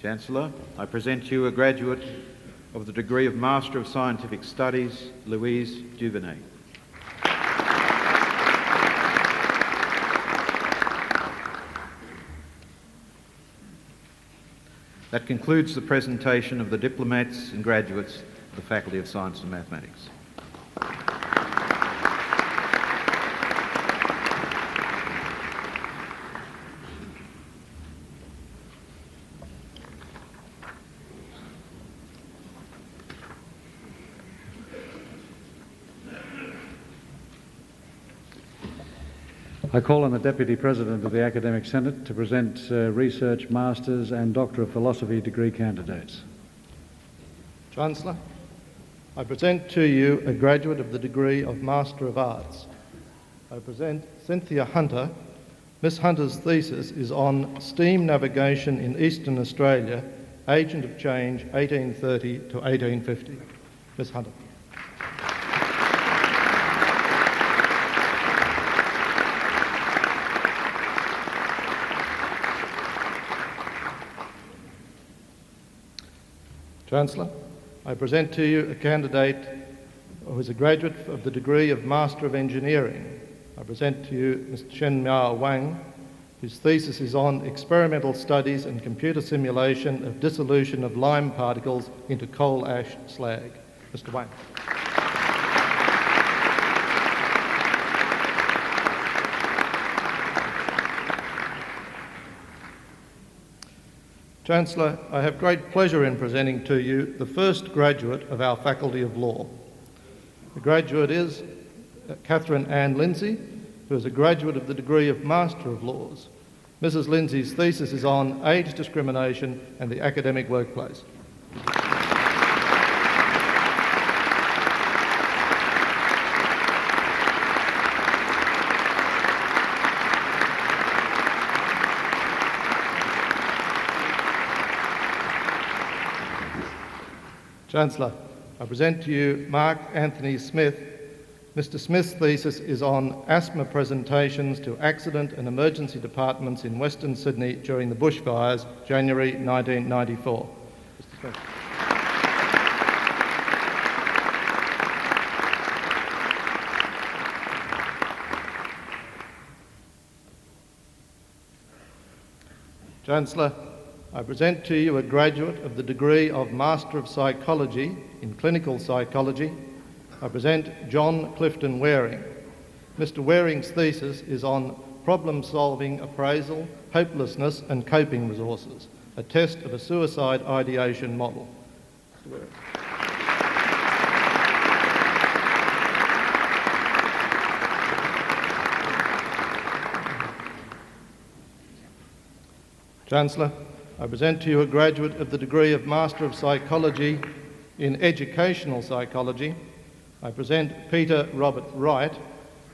Chancellor, I present to you a graduate of the degree of Master of Scientific Studies, Louise Duvernay. That concludes the presentation of the diplomats and graduates of the Faculty of Science and Mathematics.
I call on the Deputy President of the Academic Senate to present Research Masters and Doctor of Philosophy degree candidates.
Chancellor, I present to you a graduate of the degree of Master of Arts. I present Cynthia Hunter. Miss Hunter's thesis is on steam navigation in Eastern Australia, Agent of Change 1830 to 1850. Miss Hunter. Chancellor, I present to you a candidate who is a graduate of the degree of Master of Engineering. I present to you Mr. Shen Miao Wang, whose thesis is on experimental studies and computer simulation of dissolution of lime particles into coal ash slag. Mr. Wang. Chancellor, I have great pleasure in presenting to you the first graduate of our Faculty of Law. The graduate is Catherine Ann Lindsay, who is a graduate of the degree of Master of Laws. Mrs. Lindsay's thesis is on age discrimination and the academic workplace. Chancellor, I present to you Mark Anthony Smith. Mr. Smith's thesis is on asthma presentations to accident and emergency departments in Western Sydney during the bushfires, January 1994. Mr. Smith. Chancellor, I present to you a graduate of the degree of Master of Psychology in Clinical Psychology. I present John Clifton Waring. Mr. Waring's thesis is on problem-solving appraisal, hopelessness and coping resources, a test of a suicide ideation model. Mr. Waring. Chancellor, I present to you a graduate of the degree of Master of Psychology in Educational Psychology. I present Peter Robert Wright.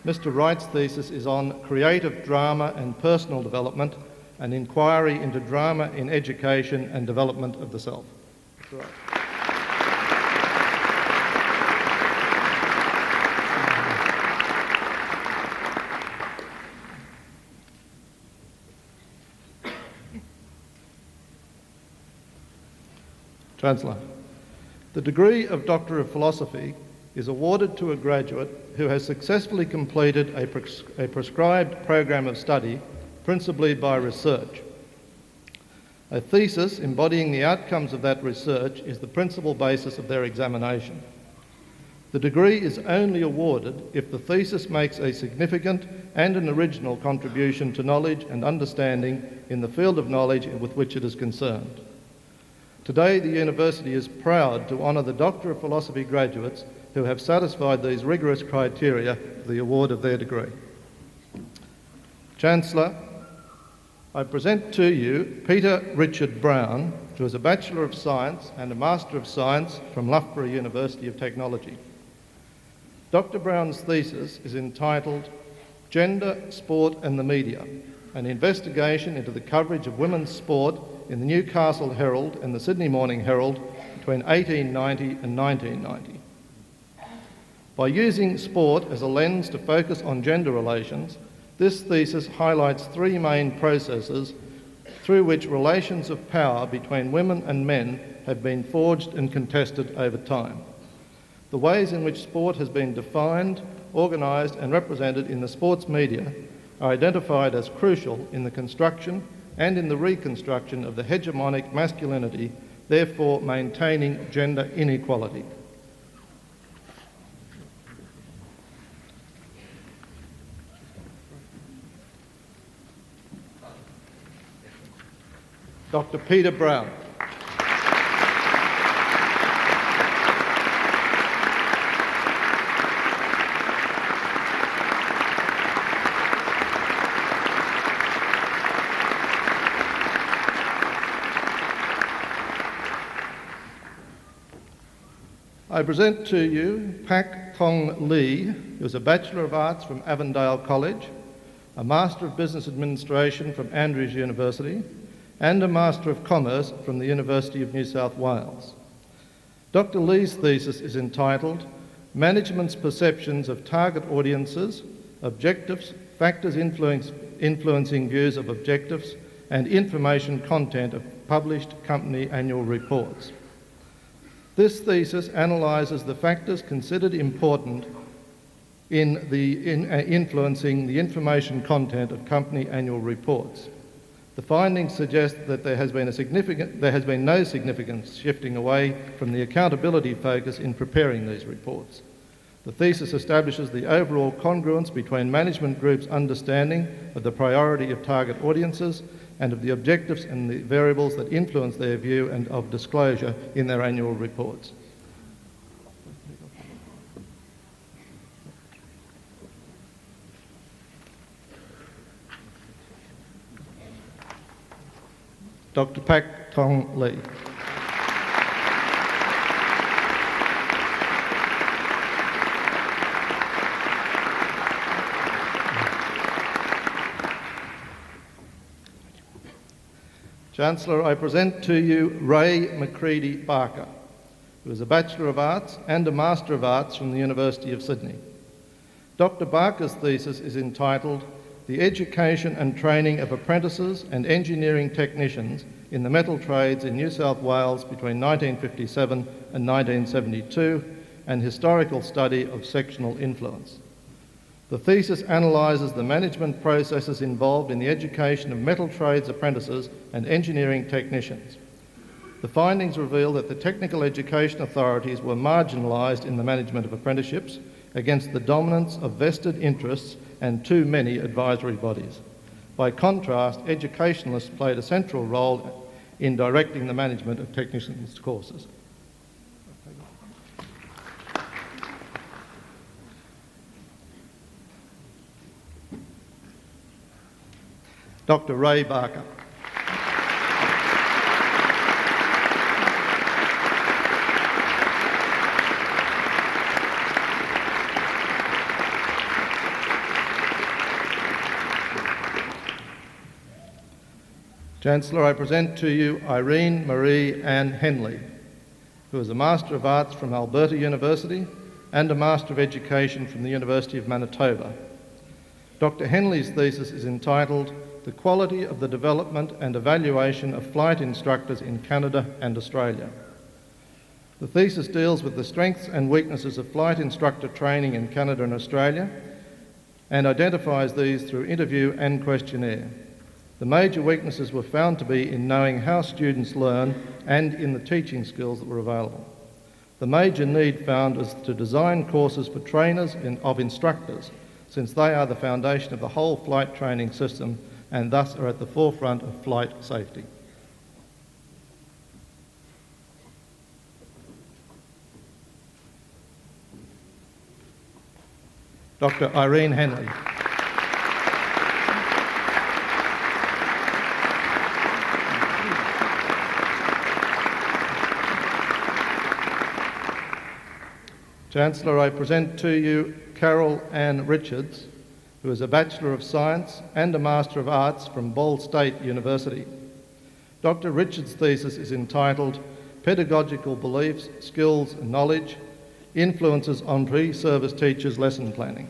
Mr. Wright's thesis is on creative drama and personal development, an inquiry into drama in education and development of the self. Mr. Wright. Chancellor, the degree of Doctor of Philosophy is awarded to a graduate who has successfully completed a prescribed program of study, principally by research. A thesis embodying the outcomes of that research is the principal basis of their examination. The degree is only awarded if the thesis makes a significant and an original contribution to knowledge and understanding in the field of knowledge with which it is concerned. Today, the University is proud to honour the Doctor of Philosophy graduates who have satisfied these rigorous criteria for the award of their degree. Chancellor, I present to you Peter Richard Brown, who is a Bachelor of Science and a Master of Science from Loughborough University of Technology. Dr. Brown's thesis is entitled Gender, Sport and the Media, an investigation into the coverage of women's sport in the Newcastle Herald and the Sydney Morning Herald between 1890 and 1990. By using sport as a lens to focus on gender relations, this thesis highlights three main processes through which relations of power between women and men have been forged and contested over time. The ways in which sport has been defined, organised and represented in the sports media are identified as crucial in the construction and in the reconstruction of the hegemonic masculinity, therefore maintaining gender inequality. Dr. Peter Brown. I present to you Pak Kong Lee, who is a Bachelor of Arts from Avondale College, a Master of Business Administration from Andrews University, and a Master of Commerce from the University of New South Wales. Dr. Lee's thesis is entitled Management's Perceptions of Target Audiences, Objectives, Factors Influencing Views of Objectives, and Information Content of Published Company Annual Reports. This thesis analyses the factors considered important in influencing the information content of company annual reports. The findings suggest that there has been no significant shifting away from the accountability focus in preparing these reports. The thesis establishes the overall congruence between management groups' understanding of the priority of target audiences and of the objectives and the variables that influence their view and of disclosure in their annual reports. Dr. Pak Tong Lee. Chancellor, I present to you Ray McCready Barker, who is a Bachelor of Arts and a Master of Arts from the University of Sydney. Dr. Barker's thesis is entitled The Education and Training of Apprentices and Engineering Technicians in the Metal Trades in New South Wales between 1957 and 1972, an historical study of sectional influence. The thesis analyses the management processes involved in the education of metal trades apprentices and engineering technicians. The findings reveal that the technical education authorities were marginalised in the management of apprenticeships against the dominance of vested interests and too many advisory bodies. By contrast, educationalists played a central role in directing the management of technicians' courses. Dr. Ray Barker. Chancellor, I present to you Irene Marie Ann Henley, who is a Master of Arts from Alberta University and a Master of Education from the University of Manitoba. Dr. Henley's thesis is entitled The Quality of the Development and Evaluation of Flight Instructors in Canada and Australia. The thesis deals with the strengths and weaknesses of flight instructor training in Canada and Australia and identifies these through interview and questionnaire. The major weaknesses were found to be in knowing how students learn and in the teaching skills that were available. The major need found is to design courses for trainers of instructors, since they are the foundation of the whole flight training system and thus are at the forefront of flight safety. Dr. Irene Henley. Chancellor, I present to you Carol Ann Richards, who is a Bachelor of Science and a Master of Arts from Ball State University. Dr. Richards' thesis is entitled Pedagogical Beliefs, Skills and Knowledge, Influences on Pre-Service Teachers' Lesson Planning.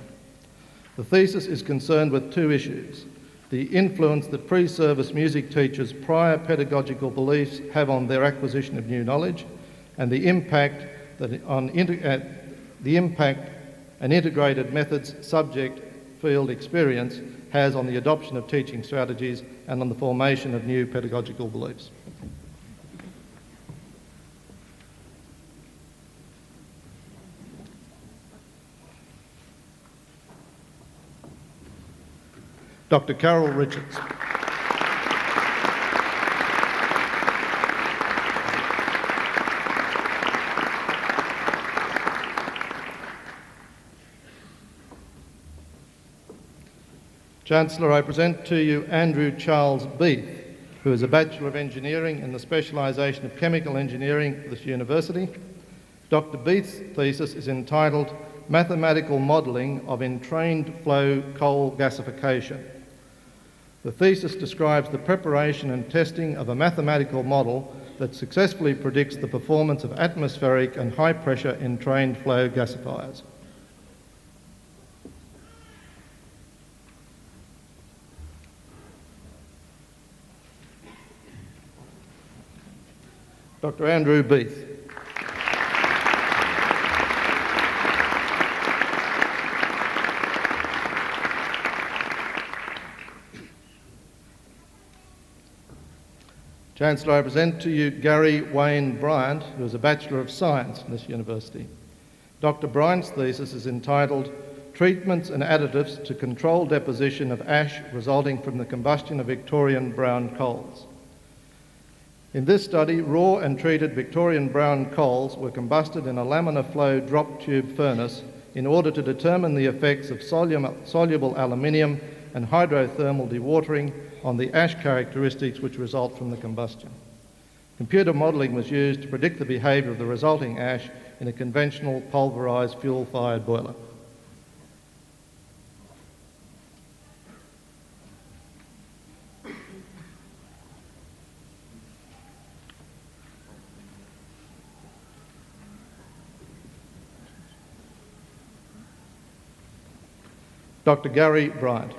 The thesis is concerned with two issues: the influence that pre-service music teachers' prior pedagogical beliefs have on their acquisition of new knowledge, and the impact an integrated methods subject field experience has on the adoption of teaching strategies and on the formation of new pedagogical beliefs. Dr. Carol Richards. Chancellor, I present to you Andrew Charles Beath, who is a Bachelor of Engineering in the specialisation of Chemical Engineering at this university. Dr. Beath's thesis is entitled Mathematical Modelling of Entrained Flow Coal Gasification. The thesis describes the preparation and testing of a mathematical model that successfully predicts the performance of atmospheric and high-pressure entrained flow gasifiers. Dr. Andrew Beath. Chancellor, I present to you Gary Wayne Bryant, who is a Bachelor of Science from this university. Dr. Bryant's thesis is entitled treatments and additives to control deposition of ash resulting from the combustion of Victorian brown coals. In this study, raw and treated Victorian brown coals were combusted in a laminar flow drop tube furnace in order to determine the effects of soluble aluminium and hydrothermal dewatering on the ash characteristics which result from the combustion. Computer modelling was used to predict the behaviour of the resulting ash in a conventional pulverised fuel-fired boiler. Dr. Gary Bryant.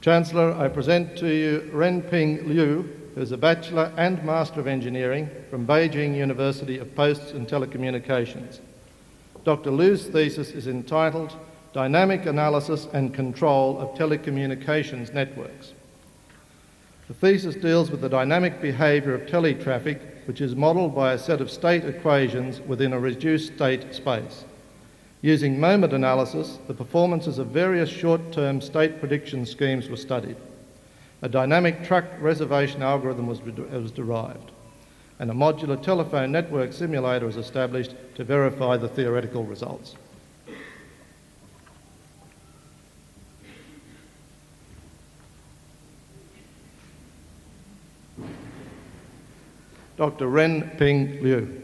Chancellor, I present to you Renping Liu, who is a Bachelor and Master of Engineering from Beijing University of Posts and Telecommunications. Dr. Liu's thesis is entitled Dynamic Analysis and Control of Telecommunications Networks. The thesis deals with the dynamic behaviour of teletraffic, which is modelled by a set of state equations within a reduced state space. Using moment analysis, the performances of various short-term state prediction schemes were studied. A dynamic truck reservation algorithm was derived, and a modular telephone network simulator was established to verify the theoretical results. Dr. Renping Liu.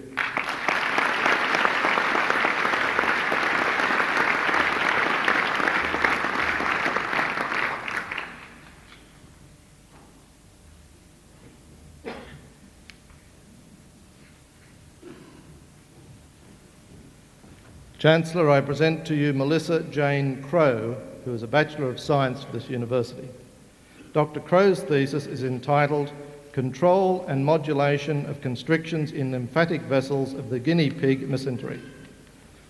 Chancellor, I present to you Melissa Jane Crowe, who is a Bachelor of Science for this university. Dr. Crowe's thesis is entitled Control and Modulation of Constrictions in Lymphatic Vessels of the Guinea Pig Mesentery.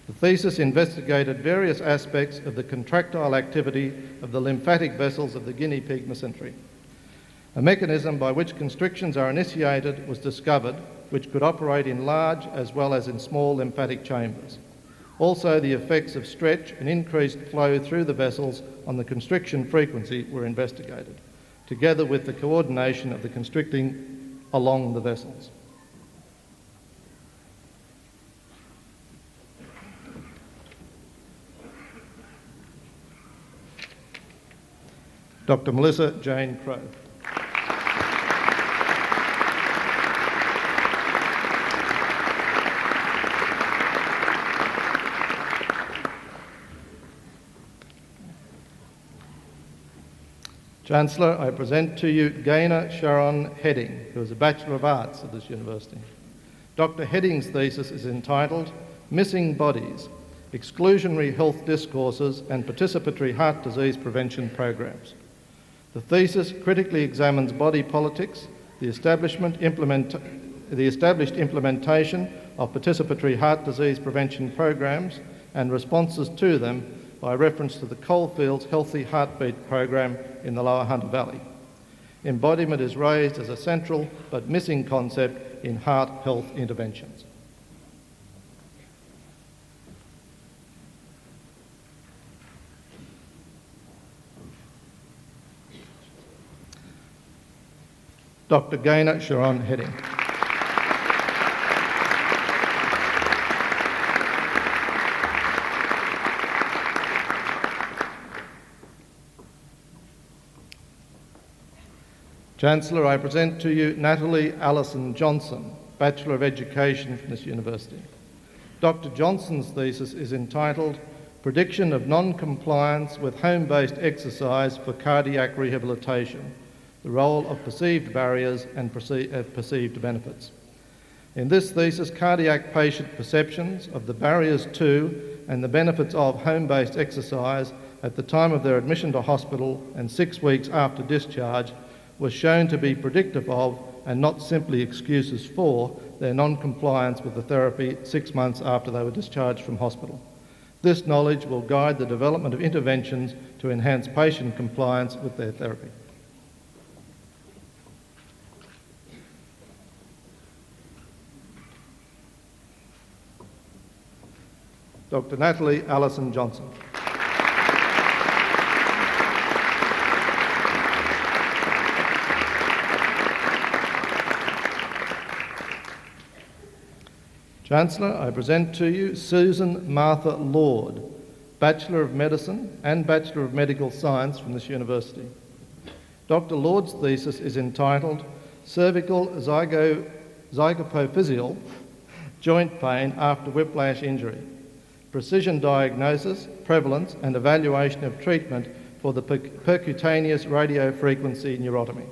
The thesis investigated various aspects of the contractile activity of the lymphatic vessels of the guinea pig mesentery. A mechanism by which constrictions are initiated was discovered, which could operate in large as well as in small lymphatic chambers. Also, the effects of stretch and increased flow through the vessels on the constriction frequency were investigated, together with the coordination of the constricting along the vessels. Dr. Melissa Jane Crowe. Chancellor, I present to you Gaynor Sharon Heading, who is a Bachelor of Arts at this university. Dr. Heading's thesis is entitled Missing Bodies, Exclusionary Health Discourses and Participatory Heart Disease Prevention Programs. The thesis critically examines body politics, the established implementation of participatory heart disease prevention programs and responses to them by reference to the Coalfields Healthy Heartbeat program in the Lower Hunter Valley. Embodiment is raised as a central but missing concept in heart health interventions. Dr. Gaynor Sharon Heading. Chancellor, I present to you Natalie Allison Johnson, Bachelor of Education from this university. Dr. Johnson's thesis is entitled Prediction of Non-Compliance with Home-Based Exercise for Cardiac Rehabilitation, the Role of Perceived Barriers and Perceived Benefits. In this thesis, cardiac patient perceptions of the barriers to and the benefits of home-based exercise at the time of their admission to hospital and 6 weeks after discharge was shown to be predictive of and not simply excuses for their non-compliance with the therapy 6 months after they were discharged from hospital. This knowledge will guide the development of interventions to enhance patient compliance with their therapy. Dr. Natalie Allison Johnson. Chancellor, I present to you Susan Martha Lord, Bachelor of Medicine and Bachelor of Medical Science from this university. Dr. Lord's thesis is entitled Cervical Zygapophyseal Joint Pain After Whiplash Injury, Precision Diagnosis, Prevalence and Evaluation of Treatment for the Percutaneous Radiofrequency Neurotomy.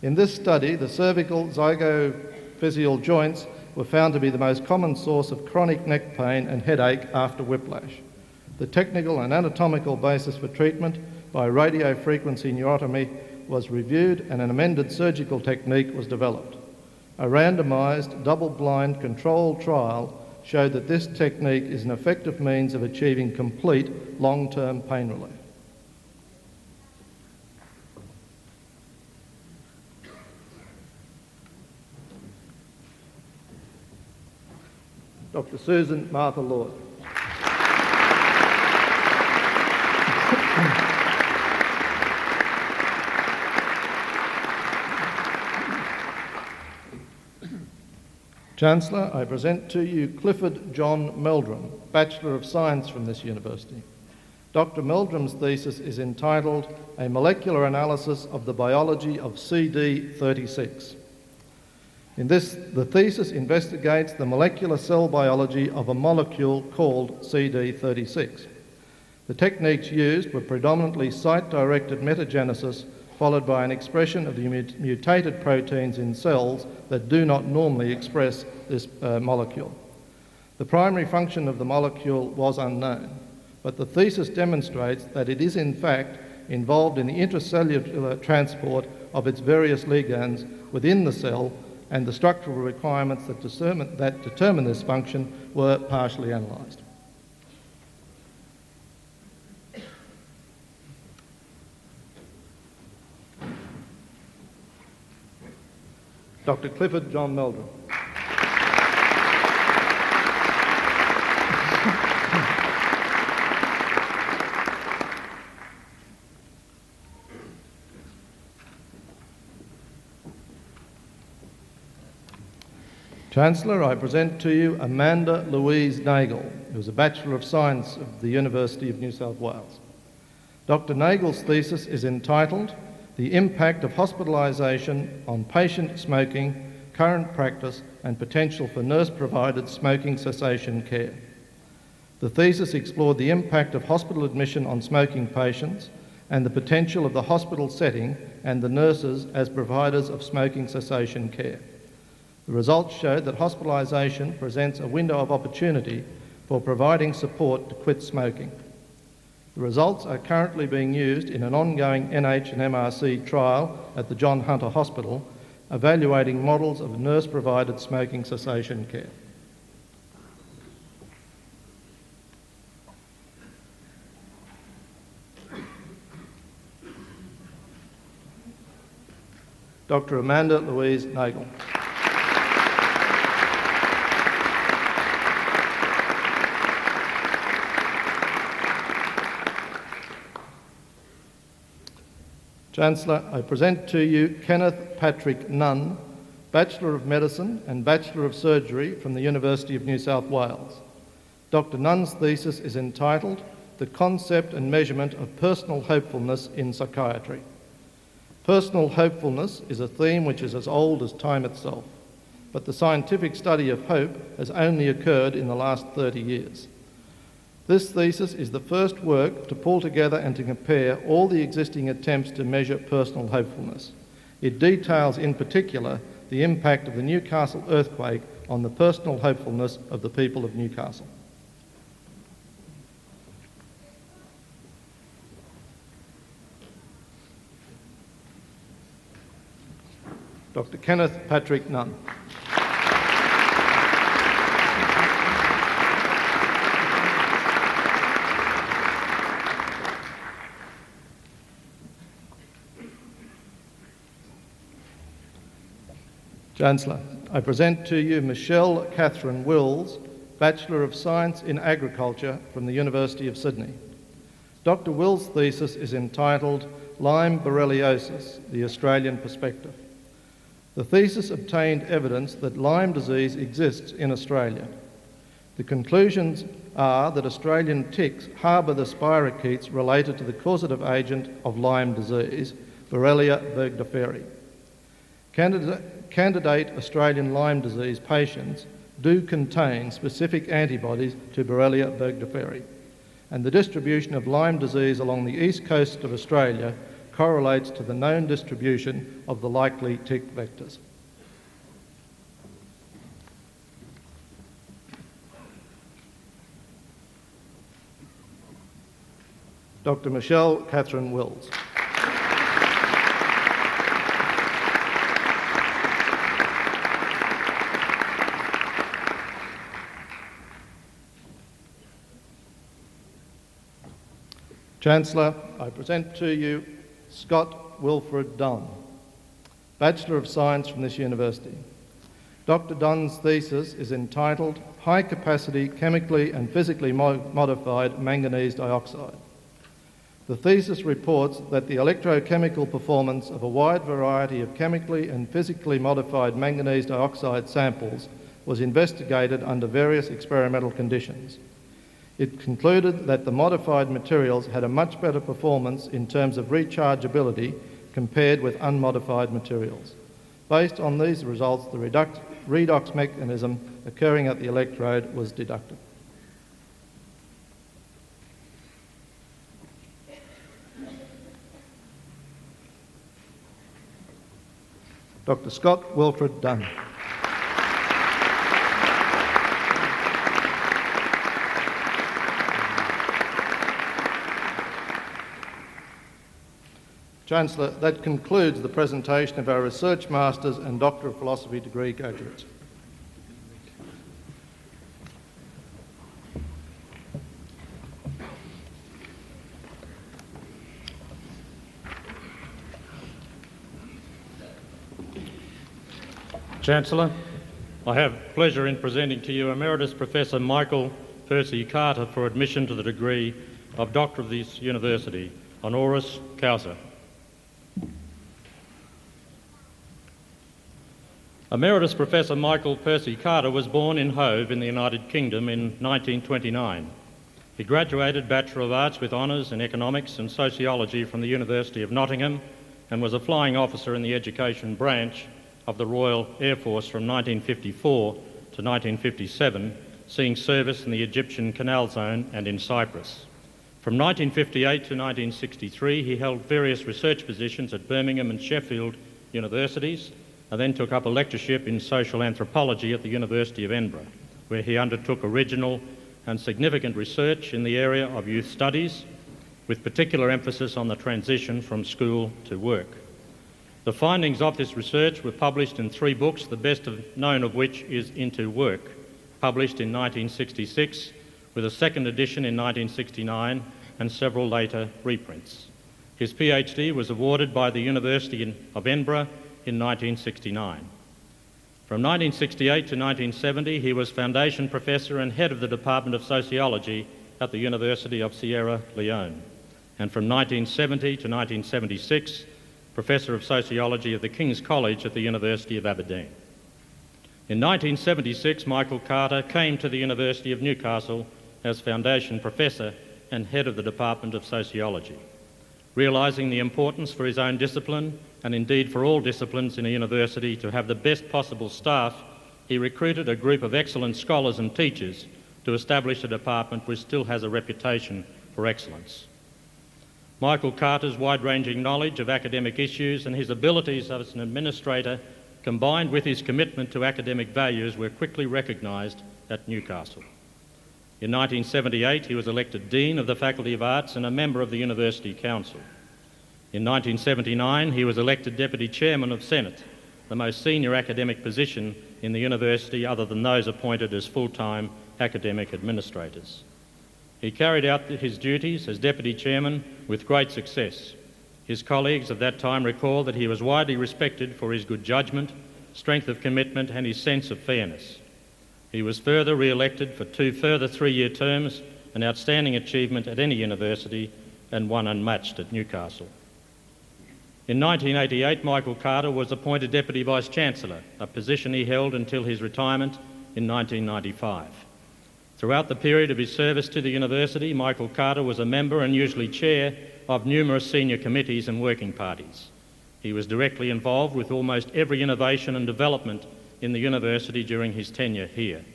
In this study, the cervical zygapophyseal joints were found to be the most common source of chronic neck pain and headache after whiplash. The technical and anatomical basis for treatment by radiofrequency neurotomy was reviewed and an amended surgical technique was developed. A randomised, double-blind controlled trial showed that this technique is an effective means of achieving complete long-term pain relief. Dr. Susan Martha Lord. Chancellor, I present to you Clifford John Meldrum, Bachelor of Science from this university. Dr. Meldrum's thesis is entitled A Molecular Analysis of the Biology of CD36. In this, the thesis investigates the molecular cell biology of a molecule called CD36. The techniques used were predominantly site-directed metagenesis followed by an expression of the mutated proteins in cells that do not normally express this molecule. The primary function of the molecule was unknown, but the thesis demonstrates that it is in fact involved in the intracellular transport of its various ligands within the cell, and the structural requirements that determine this function were partially analysed. Dr. Clifford John Meldrum. Chancellor, I present to you Amanda Louise Nagel, who is a Bachelor of Science of the University of New South Wales. Dr. Nagel's thesis is entitled The Impact of Hospitalisation on Patient Smoking, Current Practice and Potential for Nurse-Provided Smoking Cessation Care. The thesis explored the impact of hospital admission on smoking patients and the potential of the hospital setting and the nurses as providers of smoking cessation care. The results showed that hospitalisation presents a window of opportunity for providing support to quit smoking. The results are currently being used in an ongoing NH and MRC trial at the John Hunter Hospital, evaluating models of nurse-provided smoking cessation care. Dr. Amanda Louise Nagel. Chancellor, I present to you Kenneth Patrick Nunn, Bachelor of Medicine and Bachelor of Surgery from the University of New South Wales. Dr. Nunn's thesis is entitled The Concept and Measurement of Personal Hopefulness in Psychiatry. Personal hopefulness is a theme which is as old as time itself, but the scientific study of hope has only occurred in the last 30 years. This thesis is the first work to pull together and to compare all the existing attempts to measure personal hopefulness. It details in particular the impact of the Newcastle earthquake on the personal hopefulness of the people of Newcastle. Dr. Kenneth Patrick Nunn. Chancellor, I present to you Michelle Catherine Wills, Bachelor of Science in Agriculture from the University of Sydney. Dr. Wills' thesis is entitled Lyme Borreliosis, the Australian Perspective. The thesis obtained evidence that Lyme disease exists in Australia. The conclusions are that Australian ticks harbour the spirochetes related to the causative agent of Lyme disease, Borrelia burgdorferi. Candidate Australian Lyme disease patients do contain specific antibodies to Borrelia burgdorferi, and the distribution of Lyme disease along the east coast of Australia correlates to the known distribution of the likely tick vectors. Dr. Michelle Catherine Wills. Chancellor, I present to you Scott Wilfred Dunn, Bachelor of Science from this university. Dr. Dunn's thesis is entitled High Capacity Chemically and Physically Modified Manganese Dioxide. The thesis reports that the electrochemical performance of a wide variety of chemically and physically modified manganese dioxide samples was investigated under various experimental conditions. It concluded that the modified materials had a much better performance in terms of rechargeability compared with unmodified materials. Based on these results, the redox mechanism occurring at the electrode was deducted. Dr. Scott Wilfred Dunn. Chancellor, that concludes the presentation of our Research Masters and Doctor of Philosophy degree graduates.
Chancellor, I have pleasure in presenting to you Emeritus Professor Michael Percy Carter for admission to the degree of Doctor of this University, honoris causa. Emeritus Professor Michael Percy Carter was born in Hove in the United Kingdom in 1929. He graduated Bachelor of Arts with honours in Economics and Sociology from the University of Nottingham and was a flying officer in the Education Branch of the Royal Air Force from 1954 to 1957, seeing service in the Egyptian Canal Zone and in Cyprus. From 1958 to 1963, he held various research positions at Birmingham and Sheffield universities, and then took up a lectureship in social anthropology at the University of Edinburgh, where he undertook original and significant research in the area of youth studies, with particular emphasis on the transition from school to work. The findings of this research were published in 3 books, the best known of which is Into Work, published in 1966, with a second edition in 1969 and several later reprints. His PhD was awarded by the University of Edinburgh in 1969. From 1968 to 1970, he was Foundation Professor and Head of the Department of Sociology at the University of Sierra Leone. And from 1970 to 1976, Professor of Sociology at the King's College at the University of Aberdeen. In 1976, Michael Carter came to the University of Newcastle as Foundation Professor and Head of the Department of Sociology. Realising the importance for his own discipline, and indeed for all disciplines in a university, to have the best possible staff, he recruited a group of excellent scholars and teachers to establish a department which still has a reputation for excellence. Michael Carter's wide-ranging knowledge of academic issues and his abilities as an administrator, combined with his commitment to academic values, were quickly recognised at Newcastle. In 1978, he was elected Dean of the Faculty of Arts and a member of the University Council. In 1979, he was elected Deputy Chairman of Senate, the most senior academic position in the university other than those appointed as full-time academic administrators. He carried out his duties as Deputy Chairman with great success. His colleagues of that time recall that he was widely respected for his good judgment,
strength of commitment and his sense of fairness. He was further re-elected for 2 further 3-year terms, an outstanding achievement at any university and one unmatched at Newcastle. In 1988, Michael Carter was appointed Deputy Vice-Chancellor, a position he held until his retirement in 1995. Throughout the period of his service to the university, Michael Carter was a member and usually chair of numerous senior committees and working parties. He was directly involved with almost every innovation and development in the university during his tenure here.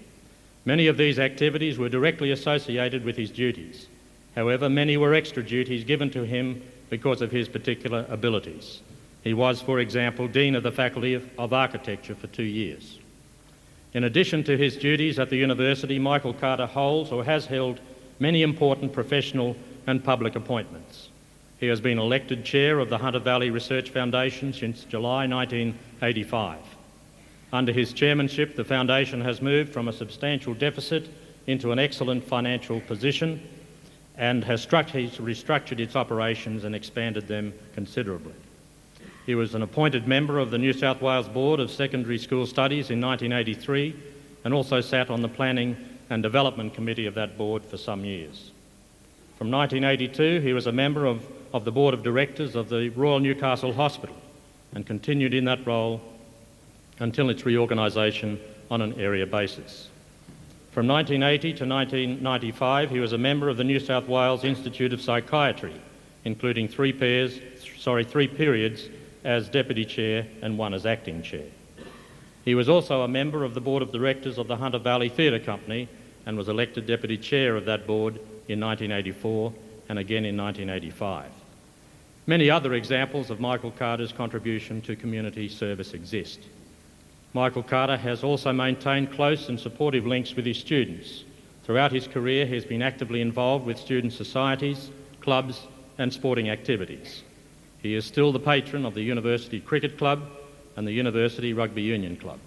Many of these activities were directly associated with his duties. However, many were extra duties given to him because of his particular abilities. He was, for example, Dean of the Faculty of Architecture for 2 years. In addition to his duties at the university, Michael Carter holds or has held many important professional and public appointments. He has been elected chair of the Hunter Valley Research Foundation since July 1985. Under his chairmanship, the foundation has moved from a substantial deficit into an excellent financial position and has restructured its operations and expanded them considerably. He was an appointed member of the New South Wales Board of Secondary School Studies in 1983 and also sat on the Planning and Development Committee of that board for some years. From 1982, he was a member of the Board of Directors of the Royal Newcastle Hospital and continued in that role until its reorganisation on an area basis. From 1980 to 1995, he was a member of the New South Wales Institute of Psychiatry, including 3 periods as Deputy Chair and 1 as Acting Chair. He was also a member of the Board of Directors of the Hunter Valley Theatre Company and was elected Deputy Chair of that board in 1984 and again in 1985. Many other examples of Michael Carter's contribution to community service exist. Michael Carter has also maintained close and supportive links with his students. Throughout his career, he has been actively involved with student societies, clubs and sporting activities. He is still the patron of the University Cricket Club and the University Rugby Union Club.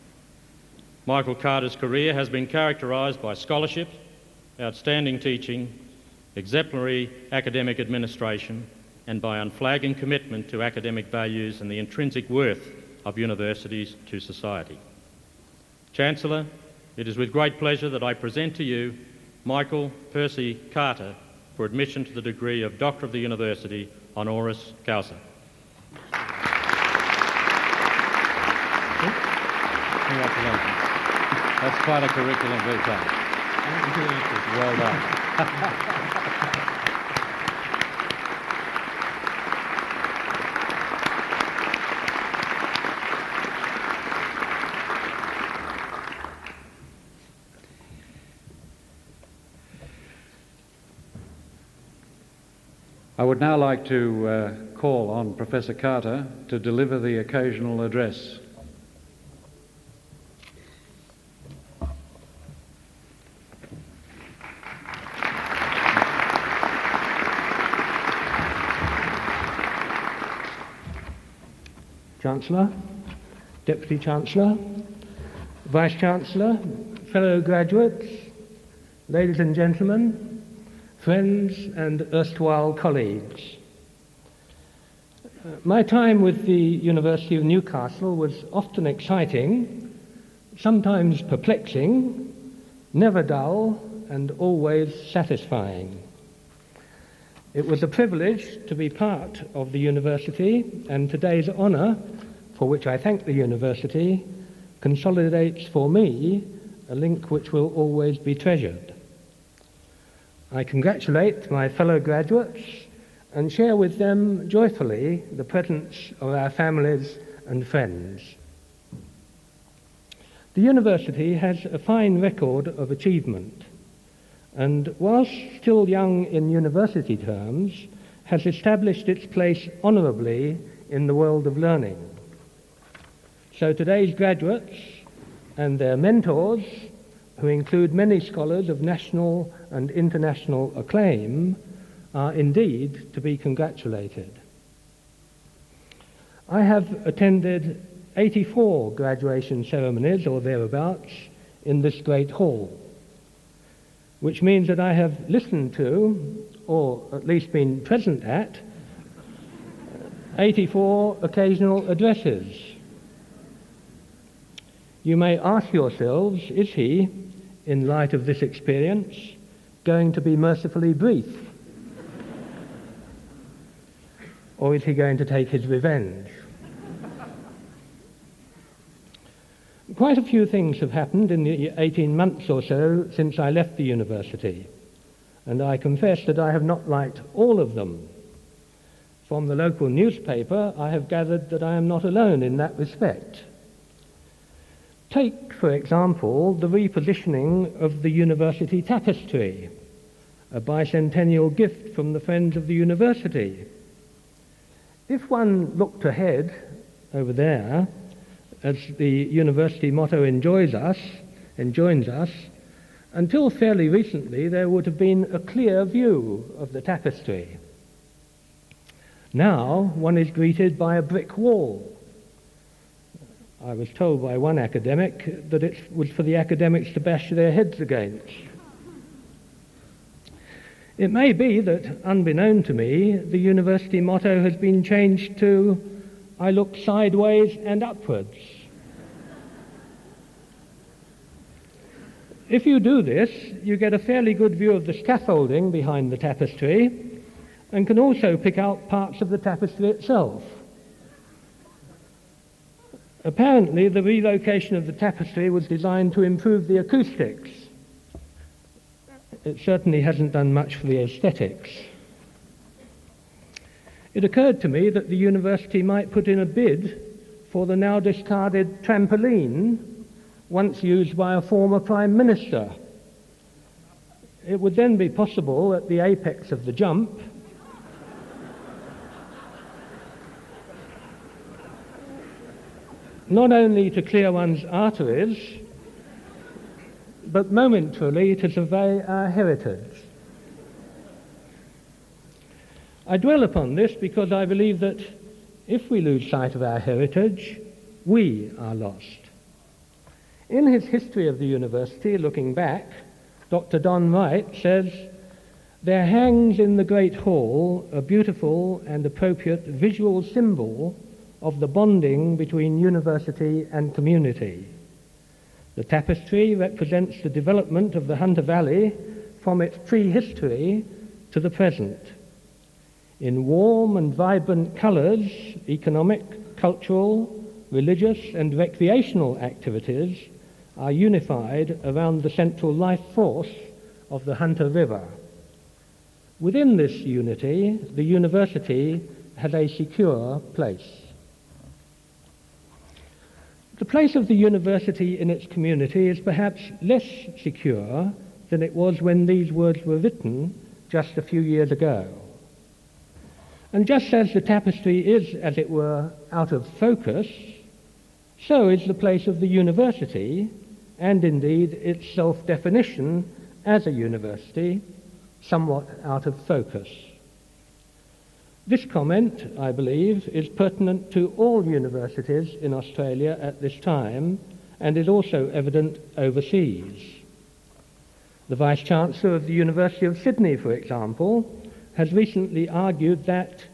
Michael Carter's career has been characterised by scholarship, outstanding teaching, exemplary academic administration and by unflagging commitment to academic values and the intrinsic worth of universities to society. Chancellor, it is with great pleasure that I present to you Michael Percy Carter for admission to the degree of Doctor of the University honoris causa.
Congratulations. That's quite a curriculum vitae. Well done. I would now like to call on Professor Carter to deliver the occasional address.
Chancellor, Deputy Chancellor, Vice-Chancellor, fellow graduates, ladies and gentlemen, friends and erstwhile colleagues. My time with the University of Newcastle was often exciting, sometimes perplexing, never dull, and always satisfying. It was a privilege to be part of the university, and today's honour, for which I thank the university, consolidates for me a link which will always be treasured. I congratulate my fellow graduates and share with them joyfully the presence of our families and friends. The university has a fine record of achievement, and whilst still young in university terms, has established its place honourably in the world of learning. So today's graduates and their mentors, who include many scholars of national and international acclaim, are indeed to be congratulated. I have attended 84 graduation ceremonies or thereabouts in this great hall, which means that I have listened to, or at least been present at, 84 occasional addresses. You may ask yourselves, is he, in light of this experience, going to be mercifully brief? Or is he going to take his revenge? Quite a few things have happened in the 18 months or so since I left the university, and I confess that I have not liked all of them. From the local newspaper, I have gathered that I am not alone in that respect. Take, for example, the repositioning of the university tapestry, a bicentennial gift from the Friends of the University. If one looked ahead over there, as the university motto enjoins us, until fairly recently there would have been a clear view of the tapestry. Now one is greeted by a brick wall. I was told by one academic that it was for the academics to bash their heads against. It may be that, unbeknown to me, the university motto has been changed to, "I look sideways and upwards." If you do this, you get a fairly good view of the scaffolding behind the tapestry and can also pick out parts of the tapestry itself. Apparently, the relocation of the tapestry was designed to improve the acoustics. It certainly hasn't done much for the aesthetics. It occurred to me that the university might put in a bid for the now discarded trampoline, once used by a former Prime Minister. It would then be possible at the apex of the jump not only to clear one's arteries, but momentarily to survey our heritage. I dwell upon this because I believe that if we lose sight of our heritage, we are lost. In his history of the university, looking back, Dr. Don Wright says, "There hangs in the great hall a beautiful and appropriate visual symbol of the bonding between university and community. The tapestry represents the development of the Hunter Valley from its prehistory to the present. In warm and vibrant colours, economic, cultural, religious and recreational activities are unified around the central life force of the Hunter River. Within this unity, the university has a secure place." The place of the university in its community is perhaps less secure than it was when these words were written just a few years ago. And just as the tapestry is, as it were, out of focus, so is the place of the university, and indeed its self-definition as a university, somewhat out of focus. This comment, I believe, is pertinent to all universities in Australia at this time and is also evident overseas. The Vice-Chancellor of the University of Sydney, for example, has recently argued that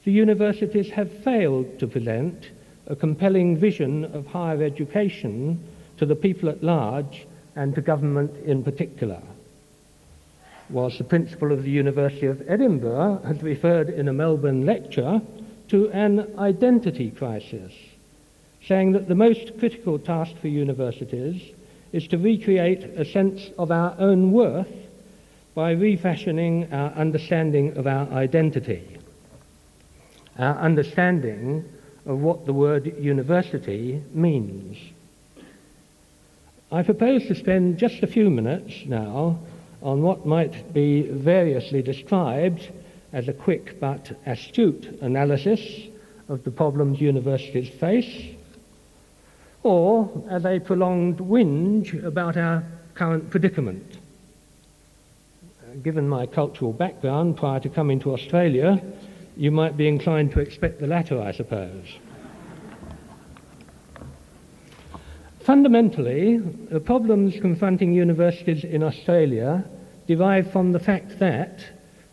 the universities have failed to present a compelling vision of higher education to the people at large and to government in particular. Whilst the principal of the University of Edinburgh has referred in a Melbourne lecture to an identity crisis, saying that the most critical task for universities is to recreate a sense of our own worth by refashioning our understanding of our identity, our understanding of what the word university means. I propose to spend just a few minutes now on what might be variously described as a quick but astute analysis of the problems universities face, or as a prolonged whinge about our current predicament. Given my cultural background prior to coming to Australia, you might be inclined to expect the latter, I suppose. Fundamentally, the problems confronting universities in Australia derive from the fact that,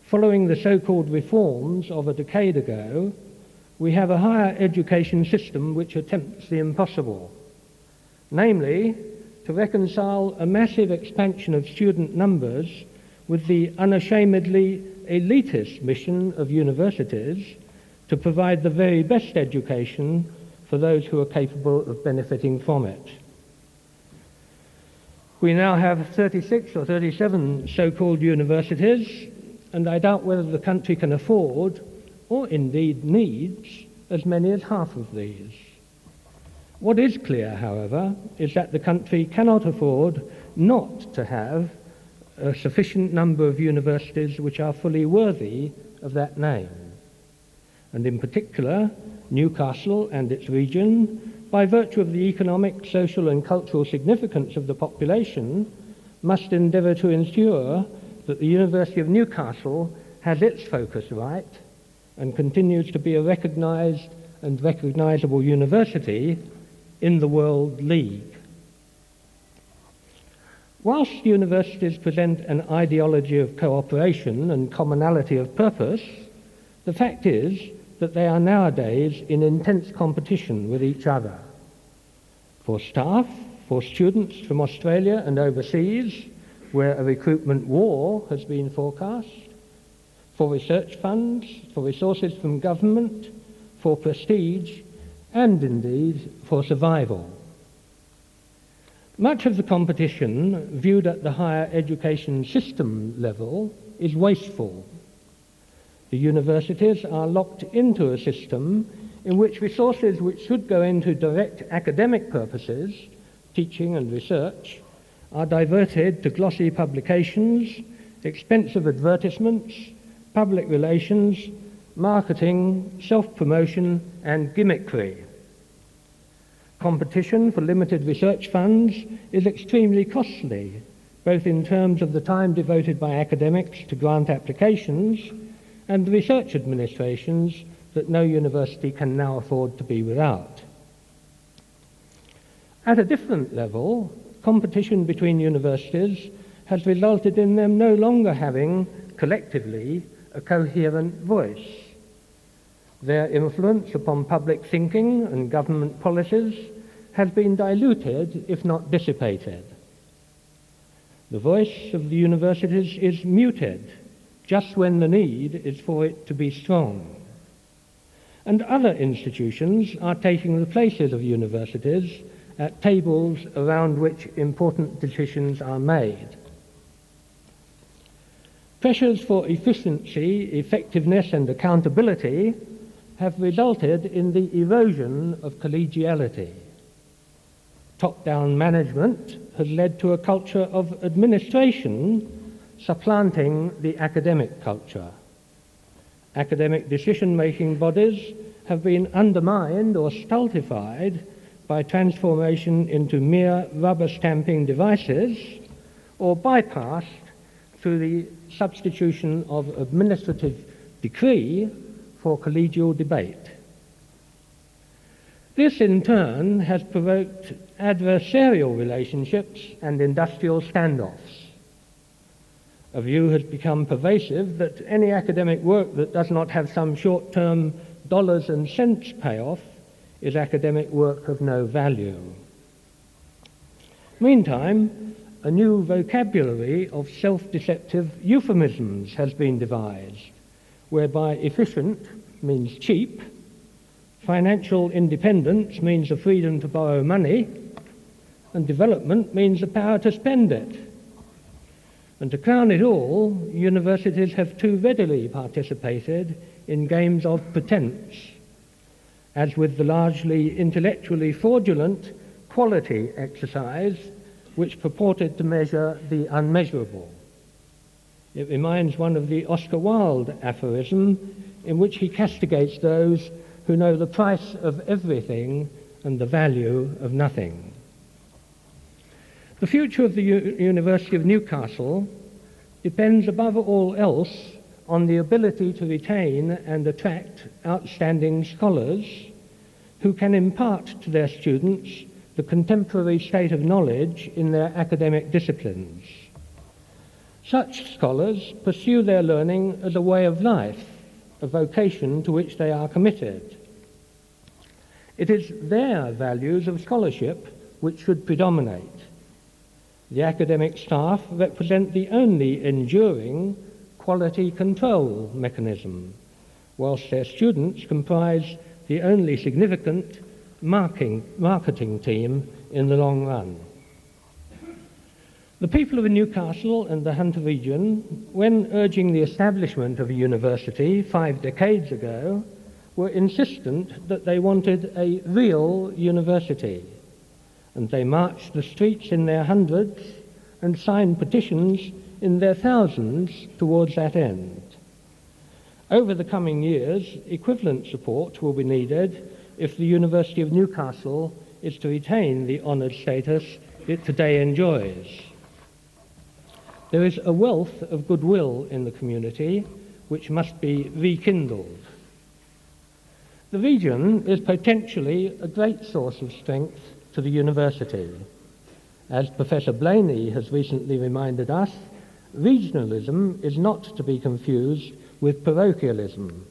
following the so-called reforms of a decade ago, we have a higher education system which attempts the impossible. namely, to reconcile a massive expansion of student numbers with the unashamedly elitist mission of universities to provide the very best education for those who are capable of benefiting from it. We now have 36 or 37 so-called universities, and I doubt whether the country can afford, or indeed needs, as many as half of these. What is clear, however, is that the country cannot afford not to have a sufficient number of universities which are fully worthy of that name. And in particular, Newcastle and its region, by virtue of the economic, social and cultural significance of the population, must endeavour to ensure that the University of Newcastle has its focus right and continues to be a recognised and recognisable university in the World League. Whilst universities present an ideology of cooperation and commonality of purpose, the fact is that they are nowadays in intense competition with each other. For staff, for students from Australia and overseas, where a recruitment war has been forecast, for research funds, for resources from government, for prestige, and indeed for survival. Much of the competition, viewed at the higher education system level, is wasteful. The universities are locked into a system in which resources which should go into direct academic purposes, teaching and research, are diverted to glossy publications, expensive advertisements, public relations, marketing, self-promotion and gimmickry. Competition for limited research funds is extremely costly, both in terms of the time devoted by academics to grant applications and the research administrations that no university can now afford to be without. At a different level, competition between universities has resulted in them no longer having, collectively, a coherent voice. Their influence upon public thinking and government policies has been diluted, if not dissipated. The voice of the universities is muted just when the need is for it to be strong. And other institutions are taking the places of universities at tables around which important decisions are made. Pressures for efficiency, effectiveness and accountability have resulted in the erosion of collegiality. Top-down management has led to a culture of administration supplanting the academic culture. Academic decision-making bodies have been undermined or stultified by transformation into mere rubber-stamping devices or bypassed through the substitution of administrative decree for collegial debate. This, in turn, has provoked adversarial relationships and industrial standoffs. A view has become pervasive that any academic work that does not have some short-term dollars and cents payoff is academic work of no value. Meantime, a new vocabulary of self-deceptive euphemisms has been devised, whereby efficient means cheap, financial independence means the freedom to borrow money, and development means the power to spend it. And to crown it all, universities have too readily participated in games of pretense, as with the largely intellectually fraudulent quality exercise which purported to measure the unmeasurable. It reminds one of the Oscar Wilde aphorism in which he castigates those who know the price of everything and the value of nothing. The future of the University of Newcastle depends above all else on the ability to retain and attract outstanding scholars who can impart to their students the contemporary state of knowledge in their academic disciplines. Such scholars pursue their learning as a way of life, a vocation to which they are committed. It is their values of scholarship which should predominate. The academic staff represent the only enduring quality control mechanism, whilst their students comprise the only significant marketing team in the long run. The people of Newcastle and the Hunter region, when urging the establishment of a university 5 decades ago, were insistent that they wanted a real university, and they marched the streets in their hundreds and signed petitions in their thousands towards that end. Over the coming years, equivalent support will be needed if the University of Newcastle is to retain the honoured status it today enjoys. There is a wealth of goodwill in the community which must be rekindled. The region is potentially a great source of strength to the university. As Professor Blaney has recently reminded us, regionalism is not to be confused with parochialism.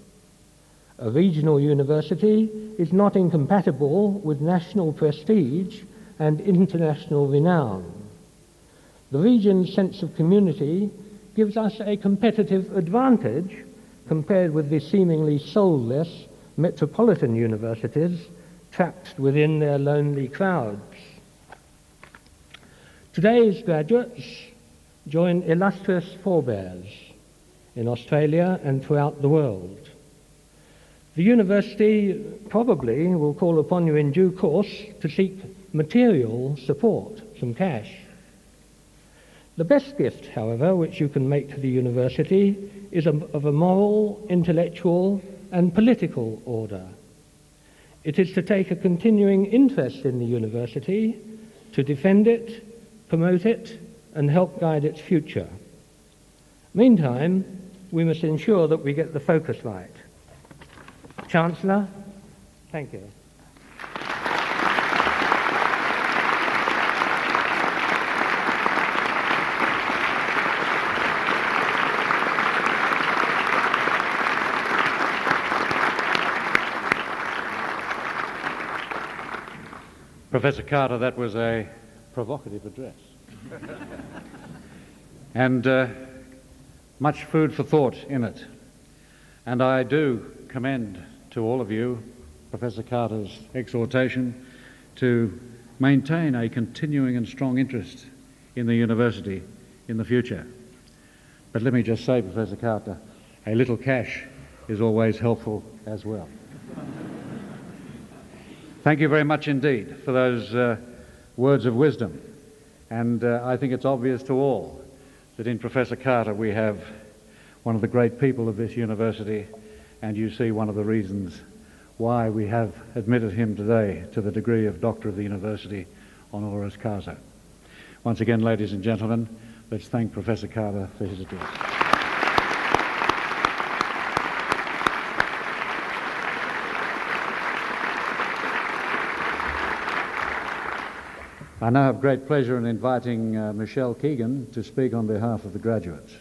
A regional university is not incompatible with national prestige and international renown. The region's sense of community gives us a competitive advantage compared with the seemingly soulless metropolitan universities trapped within their lonely crowds. Today's graduates join illustrious forebears in Australia and throughout the world. The university probably will call upon you in due course to seek material support, some cash. The best gift, however, which you can make to the university is of a moral, intellectual and political order. It is to take a continuing interest in the university, to defend it, promote it and help guide its future. Meantime, we must ensure that we get the focus right. Chancellor, thank you.
Professor Carter, that was a provocative address. And much food for thought in it. And I do commend to all of you Professor Carter's exhortation to maintain a continuing and strong interest in the university in the future. But let me just say, Professor Carter, a little cash is always helpful as well. Thank you very much indeed for those words of wisdom. And I think it's obvious to all that in Professor Carter we have one of the great people of this university, and you see one of the reasons why we have admitted him today to the degree of Doctor of the University honoris causa. Once again, ladies and gentlemen, let's thank Professor Carter for his address. I now have great pleasure in inviting Michelle Keegan to speak on behalf of the graduates.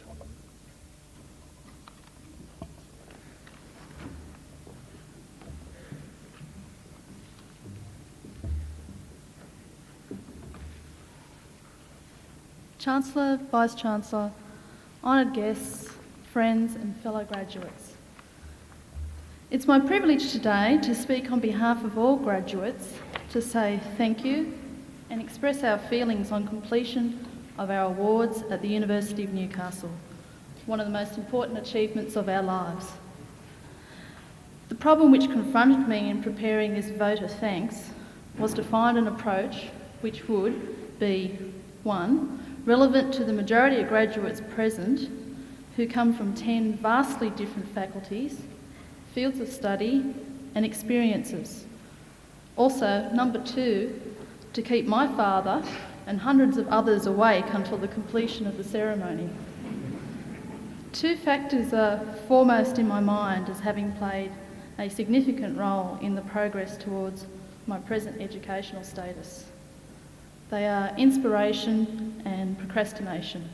Chancellor, Vice-Chancellor, honoured guests, friends and fellow graduates. It's my privilege today to speak on behalf of all graduates to say thank you and express our feelings on completion of our awards at the University of Newcastle, one of the most important achievements of our lives. The problem which confronted me in preparing this vote of thanks was to find an approach which would be, 1, relevant to the majority of graduates present who come from 10 vastly different faculties, fields of study and experiences. Also, number 2, to keep my father and hundreds of others awake until the completion of the ceremony. 2 factors are foremost in my mind as having played a significant role in the progress towards my present educational status. They are inspiration and procrastination.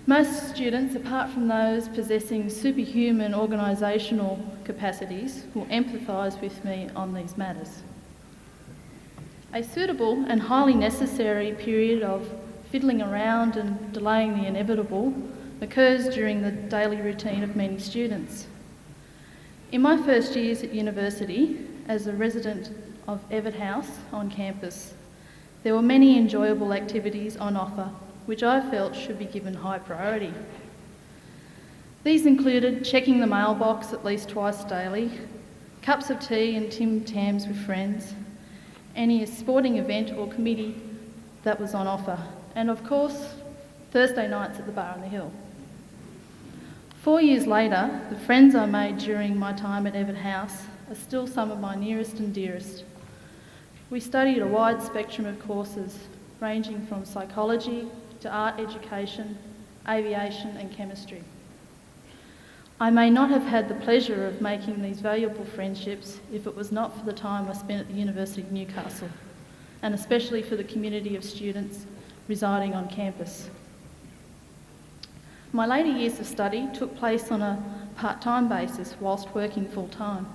Most students, apart from those possessing superhuman organisational capacities, will empathise with me on these matters. A suitable and highly necessary period of fiddling around and delaying the inevitable occurs during the daily routine of many students. In my first years at university, as a resident of Everett House on campus, there were many enjoyable activities on offer which I felt should be given high priority. These included checking the mailbox at least twice daily, cups of tea and Tim Tams with friends, any sporting event or committee that was on offer, and of course, Thursday nights at the Bar on the Hill. 4 years later, the friends I made during my time at Everett House are still some of my nearest and dearest. We studied a wide spectrum of courses, ranging from psychology to art education, aviation and chemistry. I may not have had the pleasure of making these valuable friendships if it was not for the time I spent at the University of Newcastle, and especially for the community of students residing on campus. My later years of study took place on a part-time basis whilst working full-time.